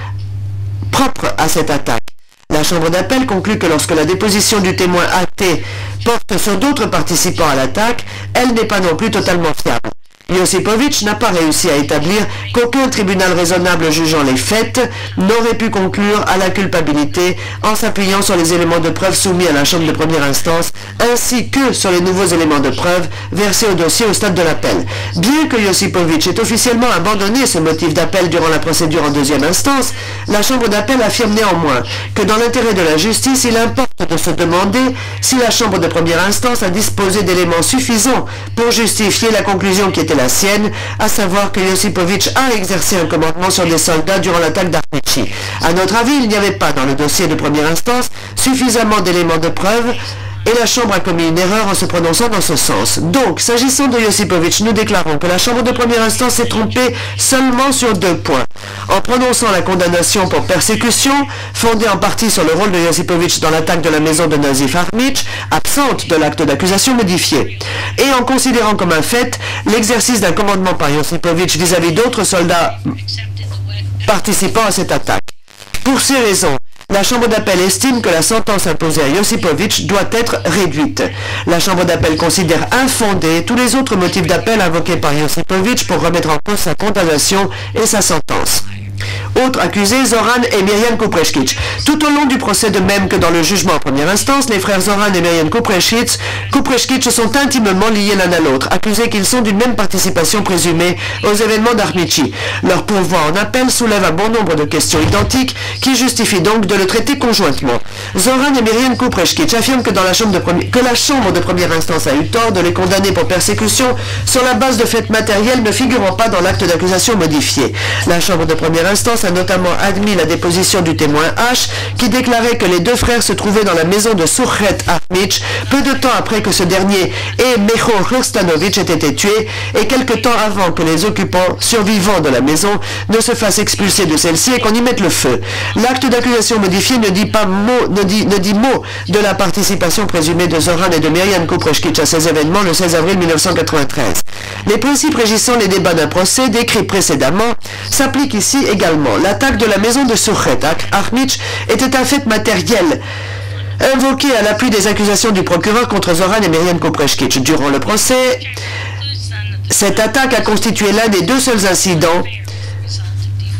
Speaker 2: propre à cette attaque. La chambre d'appel conclut que lorsque la déposition du témoin AT porte sur d'autres participants à l'attaque, elle n'est pas non plus totalement fiable. Josipovic n'a pas réussi à établir qu'aucun tribunal raisonnable jugeant les faits n'aurait pu conclure à la culpabilité en s'appuyant sur les éléments de preuve soumis à la chambre de première instance, ainsi que sur les nouveaux éléments de preuve versés au dossier au stade de l'appel. Bien que Josipovic ait officiellement abandonné ce motif d'appel durant la procédure en deuxième instance, la chambre d'appel affirme néanmoins que dans l'intérêt de la justice, il importe de se demander si la chambre de première instance a disposé d'éléments suffisants pour justifier la conclusion qui était la sienne, à savoir que Josipovic a exercé un commandement sur des soldats durant l'attaque d'Armici. À notre avis, il n'y avait pas dans le dossier de première instance suffisamment d'éléments de preuve et la Chambre a commis une erreur en se prononçant dans ce sens. Donc, s'agissant de Josipovic, nous déclarons que la Chambre de première instance s'est trompée seulement sur 2 points. En prononçant la condamnation pour persécution, fondée en partie sur le rôle de Josipovic dans l'attaque de la maison de Nazif Armic, absente de l'acte d'accusation modifié, et en considérant comme un fait l'exercice d'un commandement par Josipovic vis-à-vis d'autres soldats participant à cette attaque. Pour ces raisons, la Chambre d'appel estime que la sentence imposée à Josipovic doit être réduite. La Chambre d'appel considère infondés tous les autres motifs d'appel invoqués par Josipovic pour remettre en cause sa condamnation et sa sentence. Autres accusés, Zoran et Mirjam Kupreshkic. Tout au long du procès, de même que dans le jugement en première instance, les frères Zoran et Mirjam Kupreshkic sont intimement liés l'un à l'autre, accusés qu'ils sont d'une même participation présumée aux événements d'Armici. Leur pourvoi en appel soulève un bon nombre de questions identiques qui justifient donc de le traiter conjointement. Zoran et Mirjam Kupreshkic affirment que la chambre de première instance a eu tort de les condamner pour persécution sur la base de faits matériels ne figurant pas dans l'acte d'accusation modifié. La chambre de première instance a notamment admis la déposition du témoin H qui déclarait que les 2 frères se trouvaient dans la maison de Surkhet Armic peu de temps après que ce dernier et Mecho Hrstanovic aient été tués et quelque temps avant que les occupants survivants de la maison ne se fassent expulser de celle-ci et qu'on y mette le feu. L'acte d'accusation modifié ne dit mot de la participation présumée de Zoran et de Mirjam Kupreshkic à ces événements le 16 avril 1993. Les principes régissant les débats d'un procès décrits précédemment s'appliquent ici également. L'attaque de la maison de Surkhet Armic était un fait matériel invoqué à l'appui des accusations du procureur contre Zoran et Mirjam Kupreshkic. Durant le procès, cette attaque a constitué l'un des 2 seuls incidents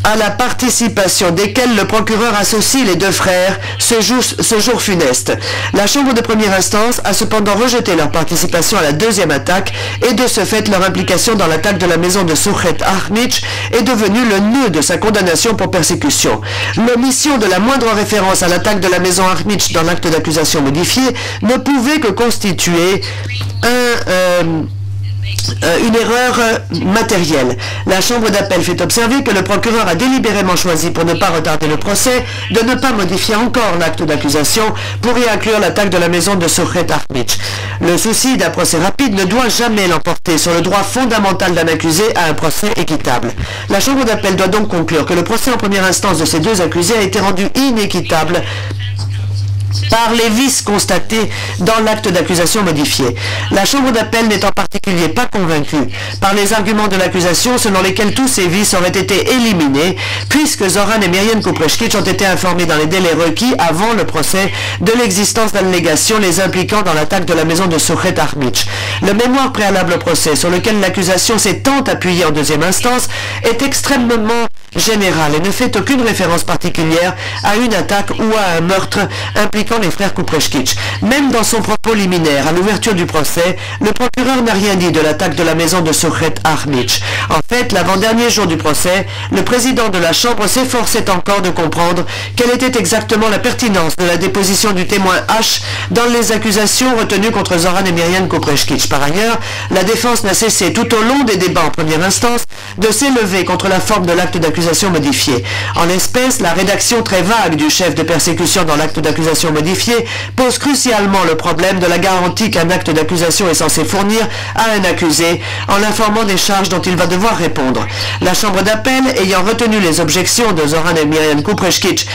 Speaker 2: à la participation desquels le procureur associe les 2 frères ce jour funeste. La Chambre de première instance a cependant rejeté leur participation à la 2e attaque et de ce fait leur implication dans l'attaque de la maison de Surkhet Armic est devenue le nœud de sa condamnation pour persécution. L'omission de la moindre référence à l'attaque de la maison Armic dans l'acte d'accusation modifié ne pouvait que constituer une erreur matérielle. La Chambre d'appel fait observer que le procureur a délibérément choisi, pour ne pas retarder le procès, de ne pas modifier encore l'acte d'accusation pour y inclure l'attaque de la maison de Surkhet Armic. Le souci d'un procès rapide ne doit jamais l'emporter sur le droit fondamental d'un accusé à un procès équitable. La Chambre d'appel doit donc conclure que le procès en première instance de ces 2 accusés a été rendu inéquitable par les vices constatés dans l'acte d'accusation modifié. La Chambre d'appel n'est en particulier pas convaincue par les arguments de l'accusation selon lesquels tous ces vices auraient été éliminés puisque Zoran et Mirjam Kupreshkic ont été informés dans les délais requis avant le procès de l'existence d'allégations les impliquant dans l'attaque de la maison de Surkhet Armic. Le mémoire préalable au procès sur lequel l'accusation s'est tant appuyée en 2e instance est extrêmement générale et ne fait aucune référence particulière à une attaque ou à un meurtre impliquant les frères Kupreshkic. Même dans son propos liminaire à l'ouverture du procès, le procureur n'a rien dit de l'attaque de la maison de Sochet Ahmic. En fait, l'avant-dernier jour du procès, le président de la Chambre s'efforçait encore de comprendre quelle était exactement la pertinence de la déposition du témoin H dans les accusations retenues contre Zoran et Myriam Kupreshkic. Par ailleurs, la défense n'a cessé tout au long des débats en première instance de s'élever contre la forme de l'acte d'accusation modifié. En l'espèce, la rédaction très vague du chef de persécution dans l'acte d'accusation modifié pose crucialement le problème de la garantie qu'un acte d'accusation est censé fournir à un accusé en l'informant des charges dont il va devoir répondre. La Chambre d'appel, ayant retenu les objections de Zoran et Myriam Kupreshkic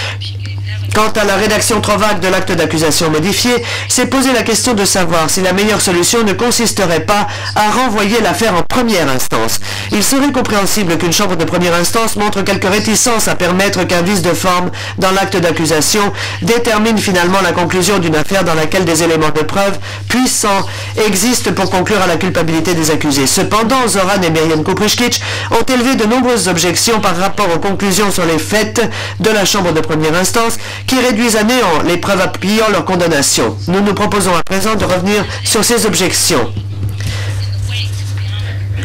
Speaker 2: quant à la rédaction trop vague de l'acte d'accusation modifié, s'est posé la question de savoir si la meilleure solution ne consisterait pas à renvoyer l'affaire en première instance. Il serait compréhensible qu'une chambre de première instance montre quelques réticences à permettre qu'un vice de forme dans l'acte d'accusation détermine finalement la conclusion d'une affaire dans laquelle des éléments de preuve puissants existent pour conclure à la culpabilité des accusés. Cependant, Zoran et Myriam Kupreshkic ont élevé de nombreuses objections par rapport aux conclusions sur les faits de la chambre de première instance qui réduisent à néant les preuves appuyant leur condamnation. Nous nous proposons à présent de revenir sur ces objections.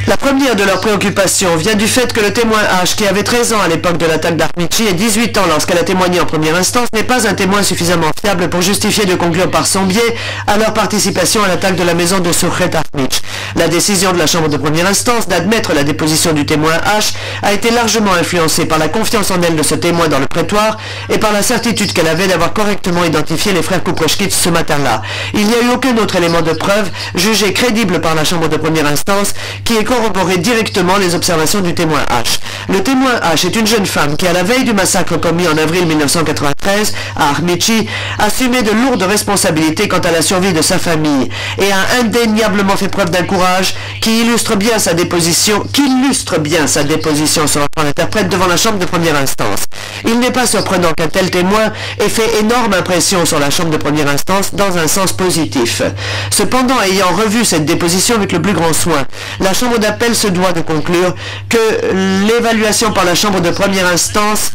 Speaker 2: La première de leurs préoccupations vient du fait que le témoin H, qui avait 13 ans à l'époque de l'attaque d'Ahmici et 18 ans lorsqu'elle a témoigné en première instance, n'est pas un témoin suffisamment fiable pour justifier de conclure par son biais à leur participation à l'attaque de la maison de Sochet Ahmic. La décision de la Chambre de première instance d'admettre la déposition du témoin H a été largement influencée par la confiance en elle de ce témoin dans le prétoire et par la certitude qu'elle avait d'avoir correctement identifié les frères Kupreshkic ce matin-là. Il n'y a eu aucun autre élément de preuve jugé crédible par la Chambre de première instance qui ait corroborer directement les observations du témoin H. Le témoin H est une jeune femme qui, à la veille du massacre commis en avril 1993 à Ahmici, assumait de lourdes responsabilités quant à la survie de sa famille et a indéniablement fait preuve d'un courage qui illustre bien sa déposition, se reprend l'interprète devant la chambre de première instance. Il n'est pas surprenant qu'un tel témoin ait fait énorme impression sur la chambre de première instance dans un sens positif. Cependant, ayant revu cette déposition avec le plus grand soin, la chambre d'appel se doit de conclure que l'évaluation par la chambre de première instance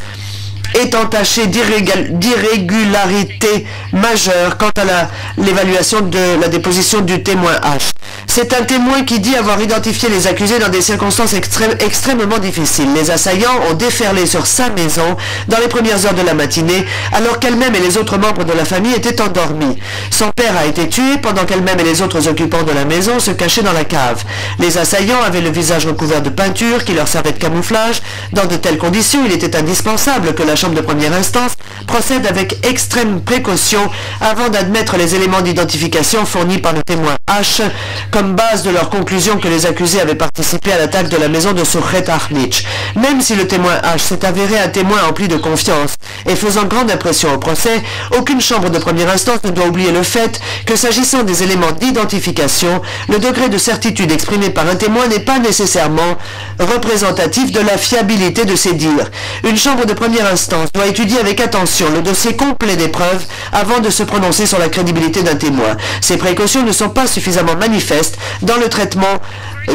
Speaker 2: est entachée d'irrégularité majeure quant à l'évaluation de la déposition du témoin H. C'est un témoin qui dit avoir identifié les accusés dans des circonstances extrêmement difficiles. Les assaillants ont déferlé sur sa maison dans les premières heures de la matinée, alors qu'elle-même et les autres membres de la famille étaient endormis. Son père a été tué pendant qu'elle-même et les autres occupants de la maison se cachaient dans la cave. Les assaillants avaient le visage recouvert de peinture qui leur servait de camouflage. Dans de telles conditions, il était indispensable que la chambre de première instance procède avec extrême précaution avant d'admettre les éléments d'identification fournis par le témoin H comme base de leur conclusion que les accusés avaient participé à l'attaque de la maison de Sochet Ahmic. Même si le témoin H s'est avéré un témoin empli de confiance et faisant grande impression au procès, aucune chambre de première instance ne doit oublier le fait que s'agissant des éléments d'identification, le degré de certitude exprimé par un témoin n'est pas nécessairement représentatif de la fiabilité de ses dires. Une chambre de première instance doit étudier avec attention le dossier complet des preuves avant de se prononcer sur la crédibilité d'un témoin. Ces précautions ne sont pas suffisamment manifestes dans le traitement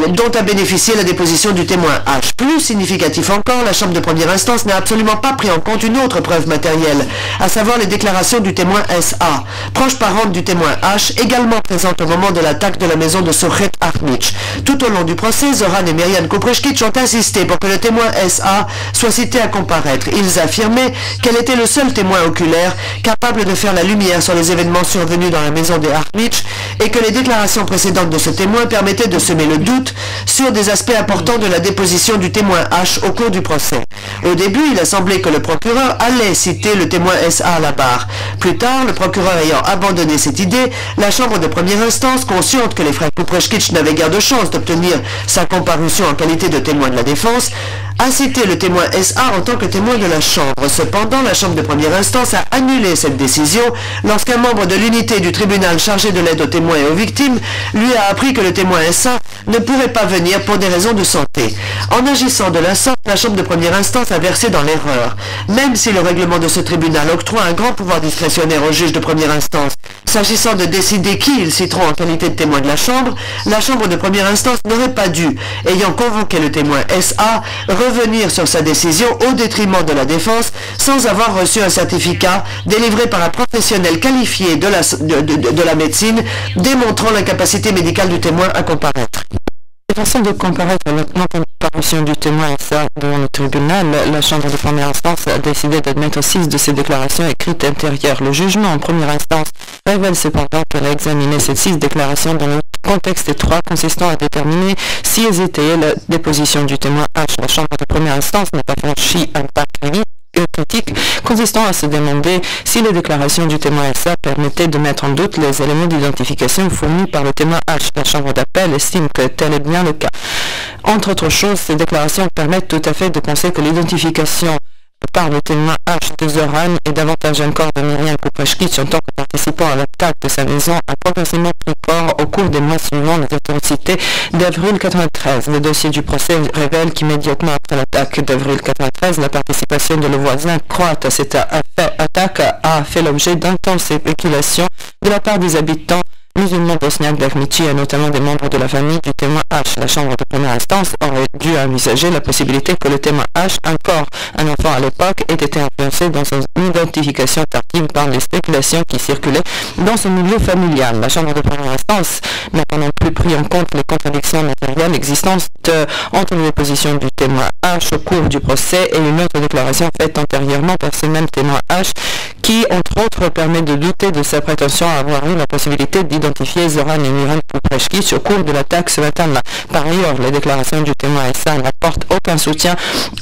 Speaker 2: dont a bénéficié la déposition du témoin H. Plus significatif encore, la chambre de première instance n'a absolument pas pris en compte une autre preuve matérielle, à savoir les déclarations du témoin SA, proche parente du témoin H, également présente au moment de l'attaque de la maison de Sochet Ahmic. Tout au long du procès, Zoran et Myriam Kupreshkic ont insisté pour que le témoin SA soit cité à comparaître. Ils affirmaient qu'elle était le seul témoin oculaire capable de faire la lumière sur les événements survenus dans la maison des Ahmic et que les déclarations précédentes de ce témoin permettaient de semer le doute sur des aspects importants de la déposition du témoin H au cours du procès. Au début, il a semblé que le procureur allait citer le témoin SA à la barre. Plus tard, le procureur ayant abandonné cette idée, la chambre de première instance, consciente que les frères Kupreshkic n'avaient guère de chance d'obtenir sa comparution en qualité de témoin de la défense, a cité le témoin SA en tant que témoin de la Chambre. Cependant, la Chambre de première instance a annulé cette décision lorsqu'un membre de l'unité du tribunal chargé de l'aide aux témoins et aux victimes lui a appris que le témoin SA ne pourrait pas venir pour des raisons de santé. En agissant de la sorte, la Chambre de première instance a versé dans l'erreur. Même si le règlement de ce tribunal octroie un grand pouvoir discrétionnaire au juge de première instance S'agissant de décider qui ils citeront en qualité de témoin de la Chambre de première instance n'aurait pas dû, ayant convoqué le témoin SA, revenir sur sa décision au détriment de la défense sans avoir reçu un certificat délivré par un professionnel qualifié de la médecine démontrant l'incapacité médicale du témoin à comparaître.
Speaker 1: De façon de comparaître la non-comparution du témoin SA devant le tribunal, la Chambre de première instance a décidé d'admettre 6 de ses déclarations écrites antérieures. Le jugement en première instance révèle cependant qu'elle a examiné ces 6 déclarations dans le contexte étroit consistant à déterminer si elles étaient la déposition du témoin H. La Chambre de première instance n'a pas franchi un pas critique consistant à se demander si les déclarations du témoin SA permettaient de mettre en doute les éléments d'identification fournis par le témoin H. La Chambre d'appel estime que tel est bien le cas. Entre autres choses, ces déclarations permettent tout à fait de penser que l'identification par le témoin H de Zoran est davantage un corps de Myriam Kupreshkic en tant que participant à l'attaque de sa maison a progressivement pris corps au cours des mois suivants les autorités d'avril 93. Le dossier du procès révèle qu'immédiatement après l'attaque d'avril 93, la participation de le voisin croate à cette attaque a fait l'objet d'intenses spéculations de la part des habitants musulmans bosniaques d'Ahmici et notamment des membres de la famille du témoin H. La Chambre de première instance aurait dû envisager la possibilité que le témoin H, encore un enfant à l'époque, ait été influencé dans son identification tardive par les spéculations qui circulaient dans son milieu familial. La Chambre de première instance n'a pas non plus pris en compte les contradictions matérielles existantes entre les dépositions du témoin H au cours du procès et une autre déclaration faite antérieurement par ce même témoin H qui, entre autres, permet de douter de sa prétention à avoir eu la possibilité d'identifier Zoran et Myriam Kupreshkic au cours de l'attaque ce matin-là. Par ailleurs, les déclarations du témoin SA n'apportent aucun soutien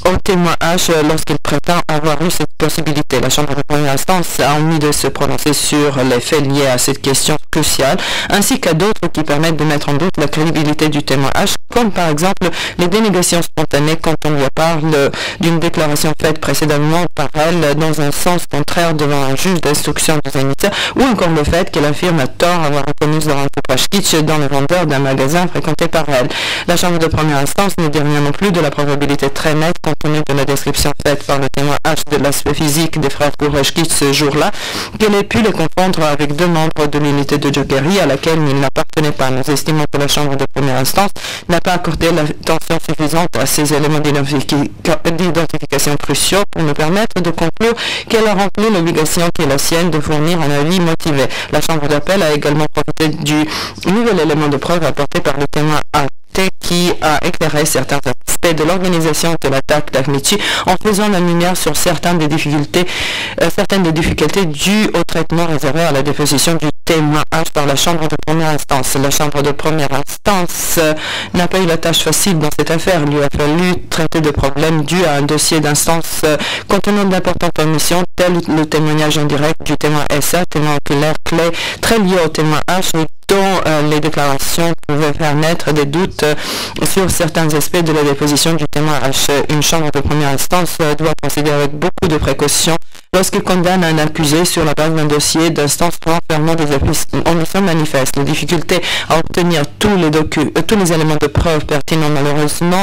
Speaker 1: au témoin H lorsqu'il prétend avoir eu cette possibilité. La Chambre de première instance a omis de se prononcer sur les faits liés à cette question cruciale, ainsi qu'à d'autres qui permettent de mettre en doute la crédibilité du témoin H, comme par exemple les dénégations spontanées quand on lui parle d'une déclaration faite précédemment par elle dans un sens contraire devant un juge d'instruction de Zenica, ou encore le fait qu'elle affirme à tort avoir reconnu Zoran Kupreshkic dans le vendeur d'un magasin fréquenté par elle. La Chambre de première instance ne dit rien non plus de la probabilité très nette, compte tenu de la description faite par le témoin H de l'aspect physique des frères Kupreshkic ce jour-là, qu'elle ait pu les confondre avec 2 membres de l'unité de Jokerie à laquelle il n'appartenait pas. Nous estimons que la Chambre de première instance n'a pas accordé l'attention suffisante à ces éléments d'identification cruciaux pour nous permettre de conclure qu'elle a rempli l'obligation qui est la sienne de fournir un avis motivé. La Chambre d'appel a également profité du nouvel élément de preuve apporté par le témoin AT qui a éclairé certains aspects de l'organisation de l'attaque d'Ahmici en faisant la lumière sur certaines des difficultés dues au traitement réservé à la déposition du témoin H par la Chambre de première instance. La Chambre de première instance n'a pas eu la tâche facile dans cette affaire. Il lui a fallu traiter de problèmes dus à un dossier d'instance contenant d'importantes omissions, tel le témoignage en direct du témoin SA, témoin oculaire clé très lié au témoin H, dont les déclarations pouvaient faire naître des doutes sur certains aspects de la déposition du témoin H. Une chambre de première instance doit procéder avec beaucoup de précaution lorsqu'il condamne un accusé sur la base d'un dossier d'instance renfermant des omissions manifestes. La difficulté à obtenir tous les éléments de preuve pertinents malheureusement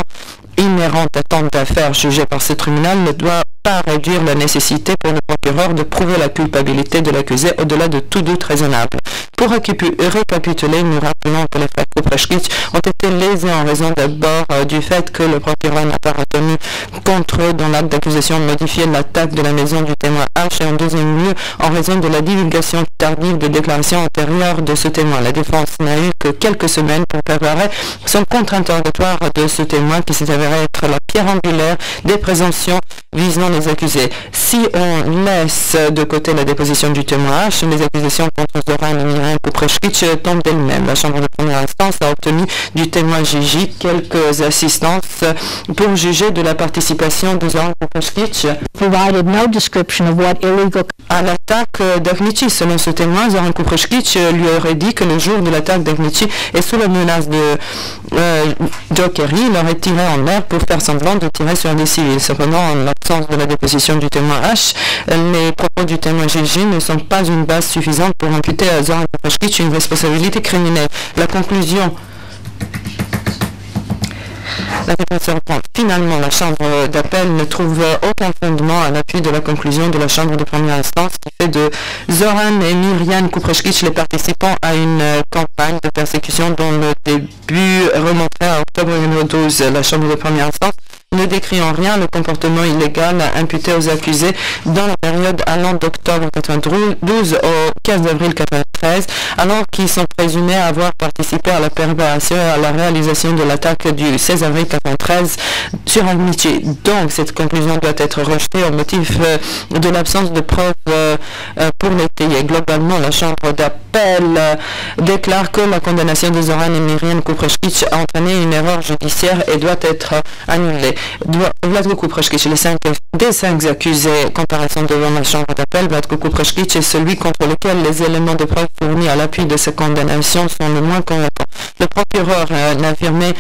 Speaker 1: inhérente à tant d'affaires jugées par ce tribunal ne doit pas réduire la nécessité pour le procureur de prouver la culpabilité de l'accusé au-delà de tout doute raisonnable. Pour récapituler, nous rappelons que les frères Kupreshkic ont été lésés en raison d'abord du fait que le procureur n'a pas retenu contre eux dans l'acte d'accusation modifié l'attaque de la maison du témoin H et en deuxième lieu en raison de la divulgation tardive des déclarations antérieures de ce témoin. La défense n'a eu que quelques semaines pour préparer son contre-interrogatoire de ce témoin qui s'est avéré être la pierre angulaire des présomptions visant les accusés. Si on laisse de côté la déposition du témoin H, les accusations contre Zoran et Myriam Kupreshkic tombent d'elles-mêmes. La Chambre de première instance a obtenu du témoin Gigi quelques assistances pour juger de la participation de Zoran Kupreshkic.
Speaker 3: Provided no description of what illegal
Speaker 1: à l'attaque d'Ahmici. Selon ce témoin, Zoran Kupreshkic lui aurait dit que le jour de l'attaque d'Ahmici et sous la menace de Jokerie, il aurait tiré en l'air pour faire semblant de tirer sur des civils. Cependant, en l'absence de la déposition du témoin H, les propos du témoin Gigi ne sont pas une base suffisante pour imputer à Zoran Kupreshkic une responsabilité criminelle. La conclusion La réponse reprend. Finalement, la Chambre d'appel ne trouve aucun fondement à l'appui de la conclusion de la Chambre de première instance qui fait de Zoran et Mirjan Kupreshkic les participants à une campagne de persécution dont le début remonterait à octobre 2012. La Chambre de première instance ne décrit en rien le comportement illégal imputé aux accusés dans la période allant d'octobre 1992 au 15 avril 1993, alors qu'ils sont présumés avoir participé à la préparation et à la réalisation de l'attaque du 16 avril 1993 sur Armici. Donc, cette conclusion doit être rejetée au motif de l'absence de preuves pour l'étayer. Globalement, la Chambre d'appel déclare que la condamnation de Zoran et Mirjan Kupreshkic a entraîné une erreur judiciaire et doit être annulée. Vlatko Kupreshkic, des 5 accusés comparaison devant la Chambre d'appel, Vlatko Kupreshkic est celui contre lequel les éléments de preuve fournis à l'appui de sa condamnation sont le moins convaincants. Le procureur n'affirmait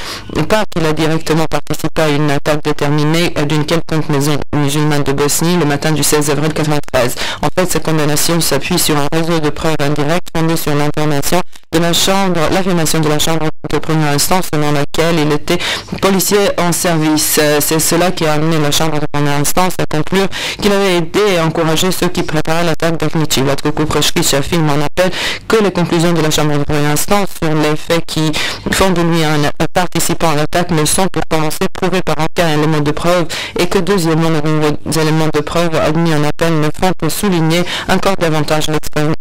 Speaker 1: pas qu'il a directement participé à une attaque déterminée d'une quelconque maison musulmane de Bosnie le matin du 16 avril 1993. En fait, sa condamnation s'appuie sur un réseau de preuves indirectes fondé sur l'affirmation de la Chambre de première instance selon laquelle il était policier en service. C'est cela qui a amené la Chambre de première instance à conclure qu'il avait aidé et encouragé ceux qui préparaient l'attaque d'Armici. Vlatko Kupreshkic affirme en appel que les conclusions de la Chambre de première instance sur les faits qui font de lui un participant à l'attaque ne sont pour commencer prouvés par aucun élément de preuve et que deuxièmement les nouveaux éléments de preuve admis en appel ne font que souligner encore davantage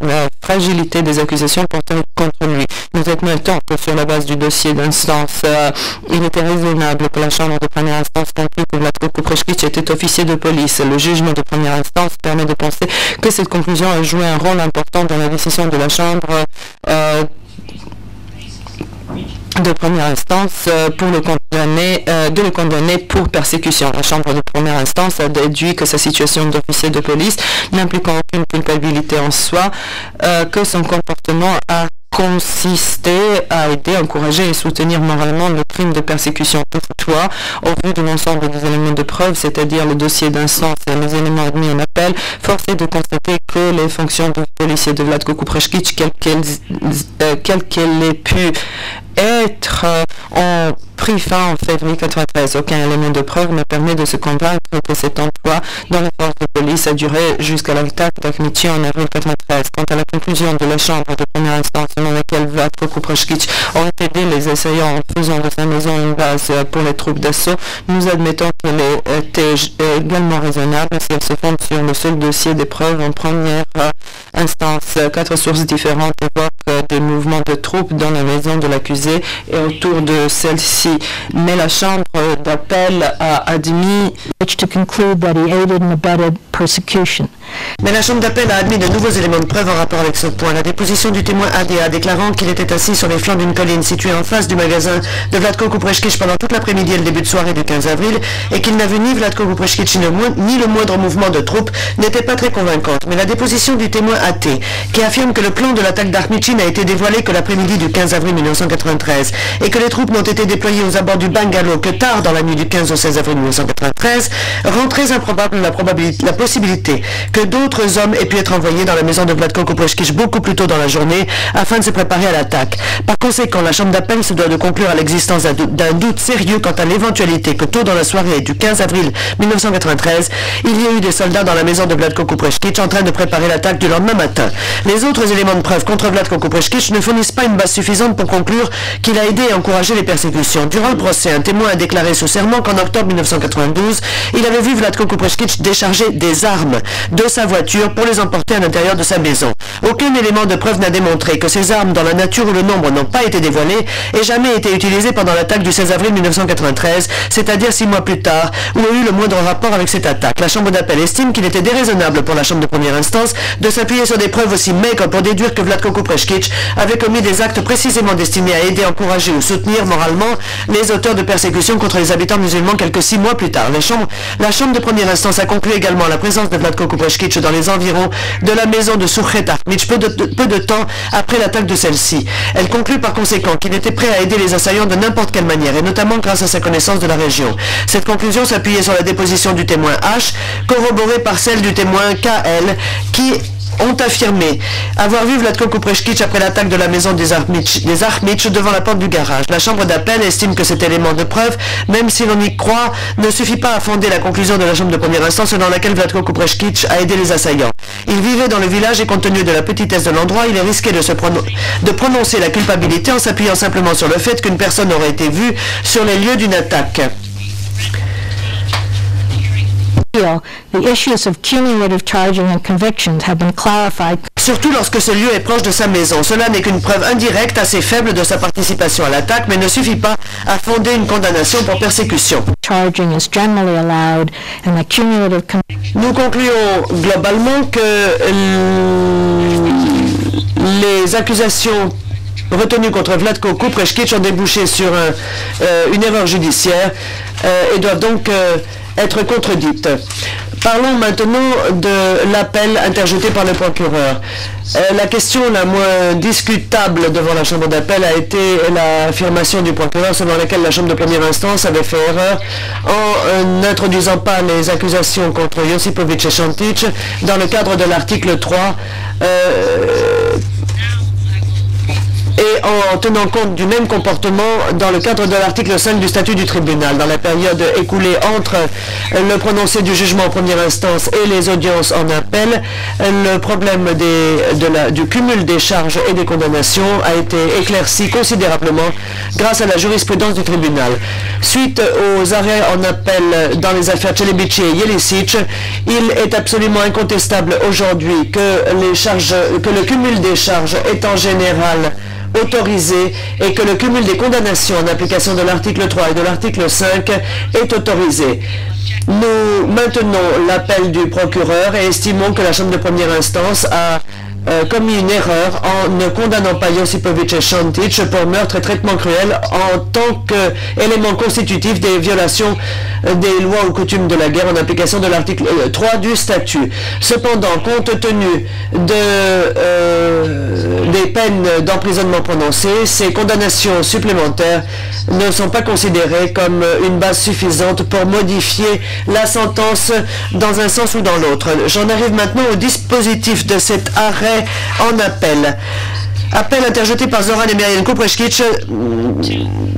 Speaker 1: la fragilité des accusations portées contre lui. Nous admettons que sur la base du dossier d'instance, il était raisonnable que la Chambre de première instance conclue que Vlatko Kupreshkic était officier de police. Le jugement de première instance permet de penser que cette conclusion a joué un rôle important dans la décision de la Chambre de première instance pour de le condamner pour persécution. La Chambre de première instance a déduit que sa situation d'officier de police n'impliquant aucune culpabilité en soi, que son comportement a consisté à aider, encourager et soutenir moralement le crime de persécution. Toutefois, au vu de l'ensemble des éléments de preuve, c'est-à-dire le dossier d'instance et les éléments admis en appel, force est de constater que les fonctions de policier de Vlatko Kupreshkic, quelles qu'elles aient pu être, ont pris fin en février 1993. Aucun élément de preuve ne permet de se convaincre que cet emploi dans les forces de police a duré jusqu'à l'attaque d'Armici en avril 1993. Quant à la conclusion de la Chambre de première instance selon laquelle Vlatko Kupreshkic aurait aidé les assaillants en faisant de sa maison une base pour les troupes d'assaut, nous admettons qu'elle était également raisonnable si elle se fonde sur le seul dossier des preuves en première instance. 4 sources différentes évoquent des mouvements de troupes dans la maison de l'accusé et autour de celle-ci, mais la Chambre d'appel a admis
Speaker 3: to conclude that he aided and abetted persecution.
Speaker 2: Mais la Chambre d'appel a admis de nouveaux éléments de preuve en rapport avec ce point. La déposition du témoin ADA déclarant qu'il était assis sur les flancs d'une colline située en face du magasin de Vlatko Kupreshkic pendant toute l'après-midi et le début de soirée du 15 avril et qu'il n'a vu ni Vlatko Kupreshkic ni le moindre mouvement de troupes n'était pas très convaincante. Mais la déposition du témoin AT qui affirme que le plan de l'attaque d'Armici n'a été dévoilé que l'après-midi du 15 avril 1993 et que les troupes n'ont été déployées aux abords du bungalow que tard dans la nuit du 15 au 16 avril 1993 rend très improbable la possibilité que d'autres hommes aient pu être envoyés dans la maison de Vlatko Kupreshkic beaucoup plus tôt dans la journée afin de se préparer à l'attaque. Par conséquent, la Chambre d'appel se doit de conclure à l'existence d'un doute sérieux quant à l'éventualité que tôt dans la soirée du 15 avril 1993, il y ait eu des soldats dans la maison de Vlatko Kupreshkic en train de préparer l'attaque du lendemain matin. Les autres éléments de preuve contre Vlatko Kupreshkic ne fournissent pas une base suffisante pour conclure qu'il a aidé et encouragé les persécutions. Durant le procès, un témoin a déclaré sous serment qu'en octobre 1992, il avait vu Vlatko Kupreshkic décharger des armes de sa voiture pour les emporter à l'intérieur de sa maison. Aucun élément de preuve n'a démontré que ces armes, dans la nature ou le nombre, n'ont pas été dévoilées et jamais été utilisées pendant l'attaque du 16 avril 1993, c'est-à-dire 6 mois plus tard, où il y a eu le moindre rapport avec cette attaque. La Chambre d'appel estime qu'il était déraisonnable pour la Chambre de première instance de s'appuyer sur des preuves aussi maigres pour déduire que Vlatko Kupreshkic avait commis des actes précisément destinés à aider, encourager ou soutenir moralement les auteurs de persécutions contre les habitants musulmans quelques 6 mois plus tard. La Chambre de première instance a conclu également la présence de Vlatko Kupreshkic dans les environs de la maison de Surkhet Armic peu de temps après l'attaque de celle-ci. Elle conclut par conséquent qu'il était prêt à aider les assaillants de n'importe quelle manière et notamment grâce à sa connaissance de la région. Cette conclusion s'appuyait sur la déposition du témoin H, corroborée par celle du témoin KL, qui ont affirmé avoir vu Vlatko Kupreshkic après l'attaque de la maison des Armic devant la porte du garage. La chambre d'appel estime que cet élément de preuve, même si l'on y croit, ne suffit pas à fonder la conclusion de la chambre de première instance selon laquelle Vlatko Kupreshkic a aidé les assaillants. Il vivait dans le village et compte tenu de la petitesse de l'endroit, il est risqué de prononcer la culpabilité en s'appuyant simplement sur le fait qu'une personne aurait été vue sur les lieux d'une attaque.
Speaker 3: The issues of cumulative charging and convictions have been clarified.
Speaker 2: Surtout lorsque ce lieu est proche de sa maison. Cela n'est qu'une preuve indirecte assez faible de sa participation à l'attaque, mais ne suffit pas à fonder une condamnation pour persécution.
Speaker 3: Charging is generally allowed and the cumulative
Speaker 2: Nous concluons globalement que les accusations retenues contre Vlatko Kupreshkic ont débouché sur une erreur judiciaire et doivent donc être contredites. Parlons maintenant de l'appel interjeté par le procureur. La question la moins discutable devant la chambre d'appel a été l'affirmation du procureur selon laquelle la chambre de première instance avait fait erreur en n'introduisant pas les accusations contre Josipovic et Shantic dans le cadre de l'article 3 et en tenant compte du même comportement dans le cadre de l'article 5 du statut du tribunal. Dans la période écoulée entre le prononcé du jugement en première instance et les audiences en appel, le problème du cumul des charges et des condamnations a été éclairci considérablement grâce à la jurisprudence du tribunal. Suite aux arrêts en appel dans les affaires Celebici et Jelicic, il est absolument incontestable aujourd'hui que le cumul des charges est en général autorisé et que le cumul des condamnations en application de l'article 3 et de l'article 5 est autorisé. Nous maintenons l'appel du procureur et estimons que la chambre de première instance a commis une erreur en ne condamnant pas Josipovic et Shantic pour meurtre et traitement cruel en tant qu'élément constitutif des violations des lois ou coutumes de la guerre en application de l'article 3 du statut. Cependant, compte tenu des peines d'emprisonnement prononcées, ces condamnations supplémentaires ne sont pas considérées comme une base suffisante pour modifier la sentence dans un sens ou dans l'autre. J'en arrive maintenant au dispositif de cet arrêt en appel. Appel interjeté par Zoran et Merian Kupreshkic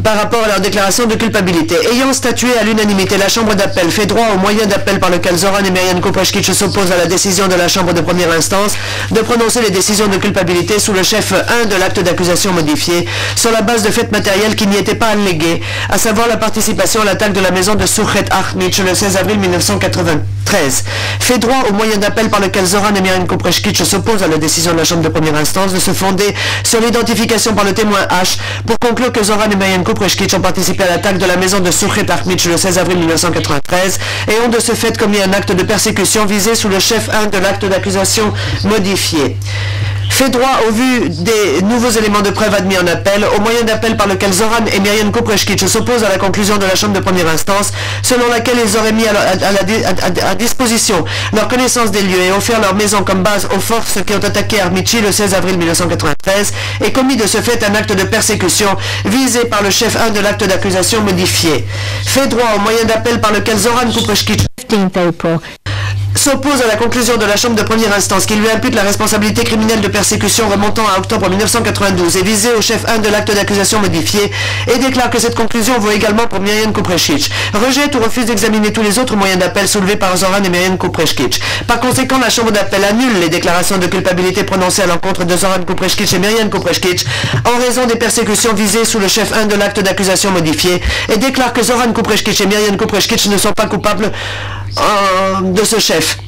Speaker 2: par rapport à leur déclaration de culpabilité. Ayant statué à l'unanimité, la chambre d'appel fait droit au moyen d'appel par lequel Zoran et Merian Kupreshkic s'opposent à la décision de la chambre de première instance de prononcer les décisions de culpabilité sous le chef 1 de l'acte d'accusation modifié, sur la base de faits matériels qui n'y étaient pas allégués, à savoir la participation à l'attaque de la maison de Suchet Ahmic le 16 avril 1993. Fait droit au moyen d'appel par lequel Zoran et Merian Kupreshkic s'opposent à la décision de la chambre de première instance de se fonder sur l'identification par le témoin H pour conclure que Zoran et Merian Kupreshkic ont participé à l'attaque de la maison de Suchet Ahmic le 16 avril 1993 et ont de ce fait commis un acte de persécution visé sous le chef 1 de l'acte d'accusation modifié. Fait droit au vu des nouveaux éléments de preuve admis en appel, au moyen d'appel par lequel Zoran et Merian Kupreshkic s'opposent à la conclusion de la chambre de première instance, selon laquelle ils auraient mis à disposition leur connaissance des lieux et offert leur maison comme base aux forces qui ont attaqué Armici le 16 avril 1993 et commis de ce fait un acte de persécution visé par le chef 1 de l'acte d'accusation modifié. Fait droit au moyen d'appel par lequel Zoran Kupreshkic s'oppose à la conclusion de la chambre de première instance qui lui impute la responsabilité criminelle de persécution remontant à octobre 1992 et visée au chef 1 de l'acte d'accusation modifié et déclare que cette conclusion vaut également pour Merian Kupreshkic. Rejette ou refuse d'examiner tous les autres moyens d'appel soulevés par Zoran et Merian Kupreshkic. Par conséquent, la chambre d'appel annule les déclarations de culpabilité prononcées à l'encontre de Zoran Kupreshkic et Merian Kupreshkic en raison des persécutions visées sous le chef 1 de l'acte d'accusation modifié et déclare que Zoran Kupreshkic et Merian Kupreshkic ne sont pas coupables de ce chef.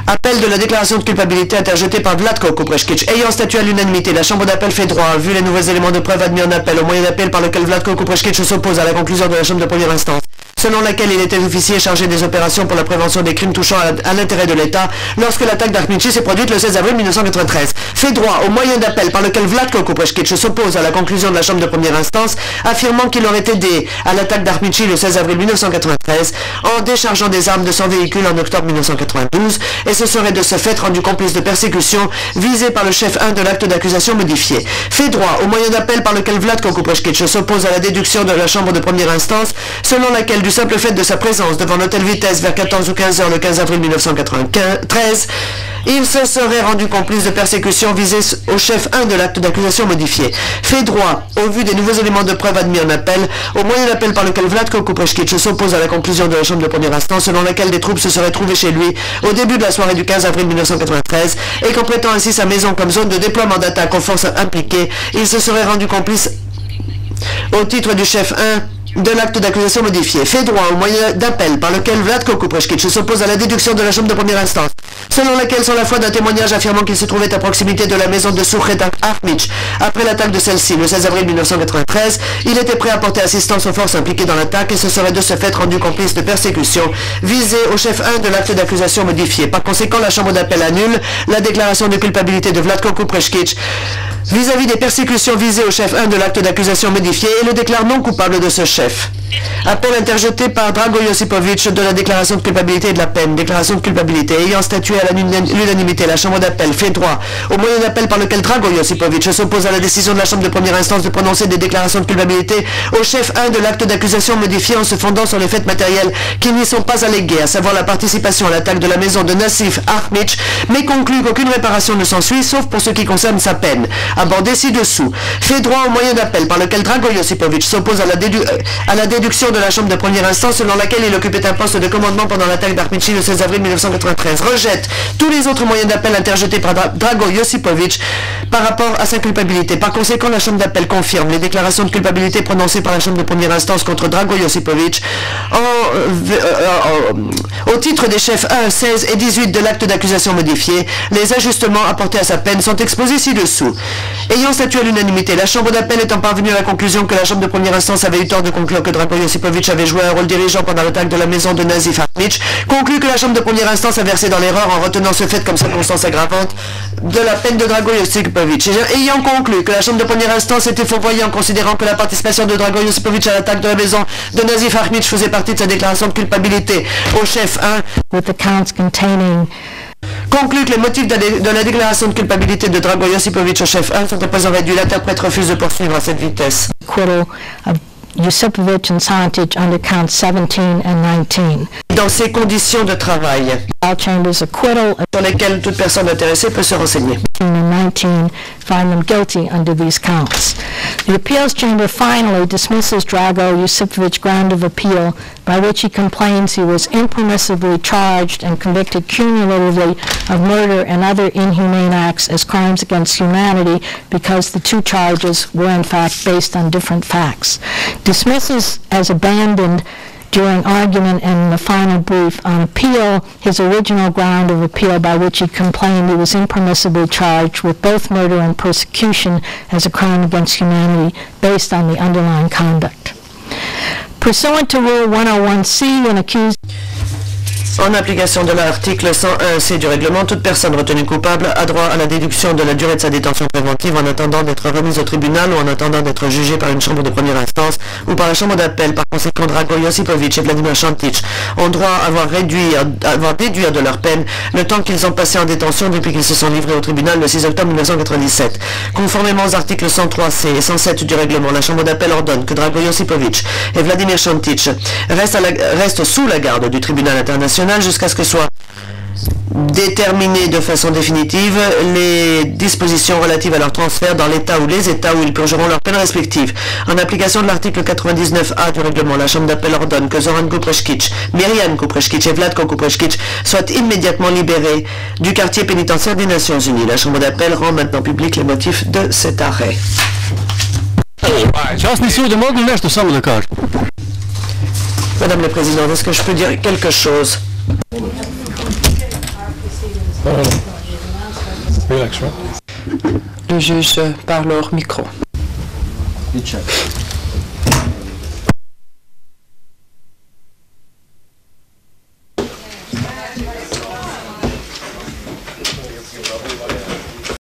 Speaker 2: Appel de la déclaration de culpabilité interjetée par Vlatko Kupreshkic. Ayant statué à l'unanimité, la chambre d'appel fait droit, vu les nouveaux éléments de preuve admis en appel, au moyen d'appel par lequel Vlatko Kupreshkic s'oppose à la conclusion de la chambre de première instance, selon laquelle il était officier chargé des opérations pour la prévention des crimes touchant à l'intérêt de l'État lorsque l'attaque d'Armici s'est produite le 16 avril 1993. Fait droit au moyen d'appel par lequel Vlatko Kupreshkic s'oppose à la conclusion de la chambre de première instance, affirmant qu'il aurait aidé à l'attaque d'Armici le 16 avril 1993 en déchargeant des armes de son véhicule en octobre 1992 et se serait de ce fait rendu complice de persécution visé par le chef 1 de l'acte d'accusation modifié. Fait droit au moyen d'appel par lequel Vlatko Kupreshkic s'oppose à la déduction de la chambre de première instance, selon laquelle du simple fait de sa présence devant l'hôtel Vitesse vers 14 ou 15 heures le 15 avril 1993, il se serait rendu complice de persécution visée au chef 1 de l'acte d'accusation modifié. Fait droit, au vu des nouveaux éléments de preuve admis en appel, au moyen d'appel par lequel Vlatko Kupreshkic s'oppose à la conclusion de la chambre de première instance selon laquelle des troupes se seraient trouvées chez lui au début de la soirée du 15 avril 1993 et qu'en prêtant ainsi sa maison comme zone de déploiement d'attaque aux forces impliquées, il se serait rendu complice au titre du chef 1 de l'acte d'accusation modifié. Fait droit au moyen d'appel par lequel Vlatko Kupreshkic s'oppose à la déduction de la chambre de première instance, selon laquelle, sur la foi d'un témoignage affirmant qu'il se trouvait à proximité de la maison de Suchet Ahmic après l'attaque de celle-ci le 16 avril 1993, il était prêt à porter assistance aux forces impliquées dans l'attaque et se serait de ce fait rendu complice de persécution visée au chef 1 de l'acte d'accusation modifié. Par conséquent, la chambre d'appel annule la déclaration de culpabilité de Vlatko Kupreshkic vis-à-vis des persécutions visées au chef 1 de l'acte d'accusation modifié et le déclare non coupable de ce chef. Appel interjeté par Drago Josipovic de la déclaration de culpabilité et de la peine. Déclaration de culpabilité. Ayant statué à l'unanimité, la chambre d'appel fait droit au moyen d'appel par lequel Drago Josipovic s'oppose à la décision de la chambre de première instance de prononcer des déclarations de culpabilité au chef 1 de l'acte d'accusation modifié en se fondant sur les faits matériels qui n'y sont pas allégués, à savoir la participation à l'attaque de la maison de Nassif Ahmic, mais conclut qu'aucune réparation ne s'ensuit, sauf pour ce qui concerne sa peine. Abordé ci-dessous. Fait droit au moyen d'appel par lequel Drago Josipovic s'oppose à la déduction de la chambre de première instance selon laquelle il occupait un poste de commandement pendant l'attaque d'Armici le 16 avril 1993. Rejette tous les autres moyens d'appel interjetés par Drago Josipovic par rapport à sa culpabilité. Par conséquent, la chambre d'appel confirme les déclarations de culpabilité prononcées par la chambre de première instance contre Drago Josipovic au titre des chefs 1, 16 et 18 de l'acte d'accusation modifié. Les ajustements apportés à sa peine sont exposés ci-dessous. Ayant statué à l'unanimité, la chambre d'appel étant parvenue à la conclusion que la chambre de première instance avait eu tort de conclure que Drago Josipovic avait joué un rôle dirigeant pendant l'attaque de la maison de Nassif Ahmic, conclut que la chambre de première instance a versé dans l'erreur en retenant ce fait comme circonstance aggravante de la peine de Drago Josipovic. Ayant conclu que la chambre de première instance était fourvoyée en considérant que la participation de Drago Josipovic à l'attaque de la maison de Nassif Ahmic faisait partie de sa déclaration de culpabilité au chef 1,
Speaker 3: with the counts containing
Speaker 2: conclut que les motifs de la déclaration de culpabilité de Drago Josipovic au chef 1 sont à présent réduits. L'interprète refuse de poursuivre à cette vitesse.
Speaker 3: acquittal of Josipovic and Santic under counts 17 and 19.
Speaker 2: Dans ces conditions de travail,
Speaker 3: All chambers acquittal of
Speaker 2: sur lesquelles toute personne intéressée peut se renseigner.
Speaker 3: 18 and 19 find them guilty under these counts. The appeals chamber finally dismisses Drago Josipovic's ground of appeal by which he complains he was impermissibly charged and convicted cumulatively of murder and other inhumane acts as crimes against humanity because the two charges were in fact based on different facts. Dismisses as abandoned during argument and in the final brief on appeal his original ground of appeal by which he complained he was impermissibly charged with both murder and persecution as a crime against humanity based on the underlying conduct. Pursuant to Rule 101C, an accused
Speaker 2: En application de l'article 101C du règlement, toute personne retenue coupable a droit à la déduction de la durée de sa détention préventive en attendant d'être remise au tribunal ou en attendant d'être jugée par une chambre de première instance ou par la chambre d'appel. Par conséquent, Drago Josipovic et Vladimir Santic ont droit à avoir déduire de leur peine le temps qu'ils ont passé en détention depuis qu'ils se sont livrés au tribunal le 6 octobre 1997. Conformément aux articles 103C et 107 du règlement, la chambre d'appel ordonne que Drago Josipovic et Vladimir Santic restent sous la garde du tribunal international jusqu'à ce que soient déterminées de façon définitive les dispositions relatives à leur transfert dans l'État ou les États où ils purgeront leurs peines respectives. En application de l'article 99A du règlement, la Chambre d'appel ordonne que Zoran Kupreshkic, Miriam Kupreshkic et Vlatko Kupreshkic soient immédiatement libérés du quartier pénitentiaire des Nations Unies. La Chambre d'appel rend maintenant public les motifs de cet arrêt. Madame la Présidente, est-ce que je peux dire quelque chose?
Speaker 1: Le juge parle hors micro.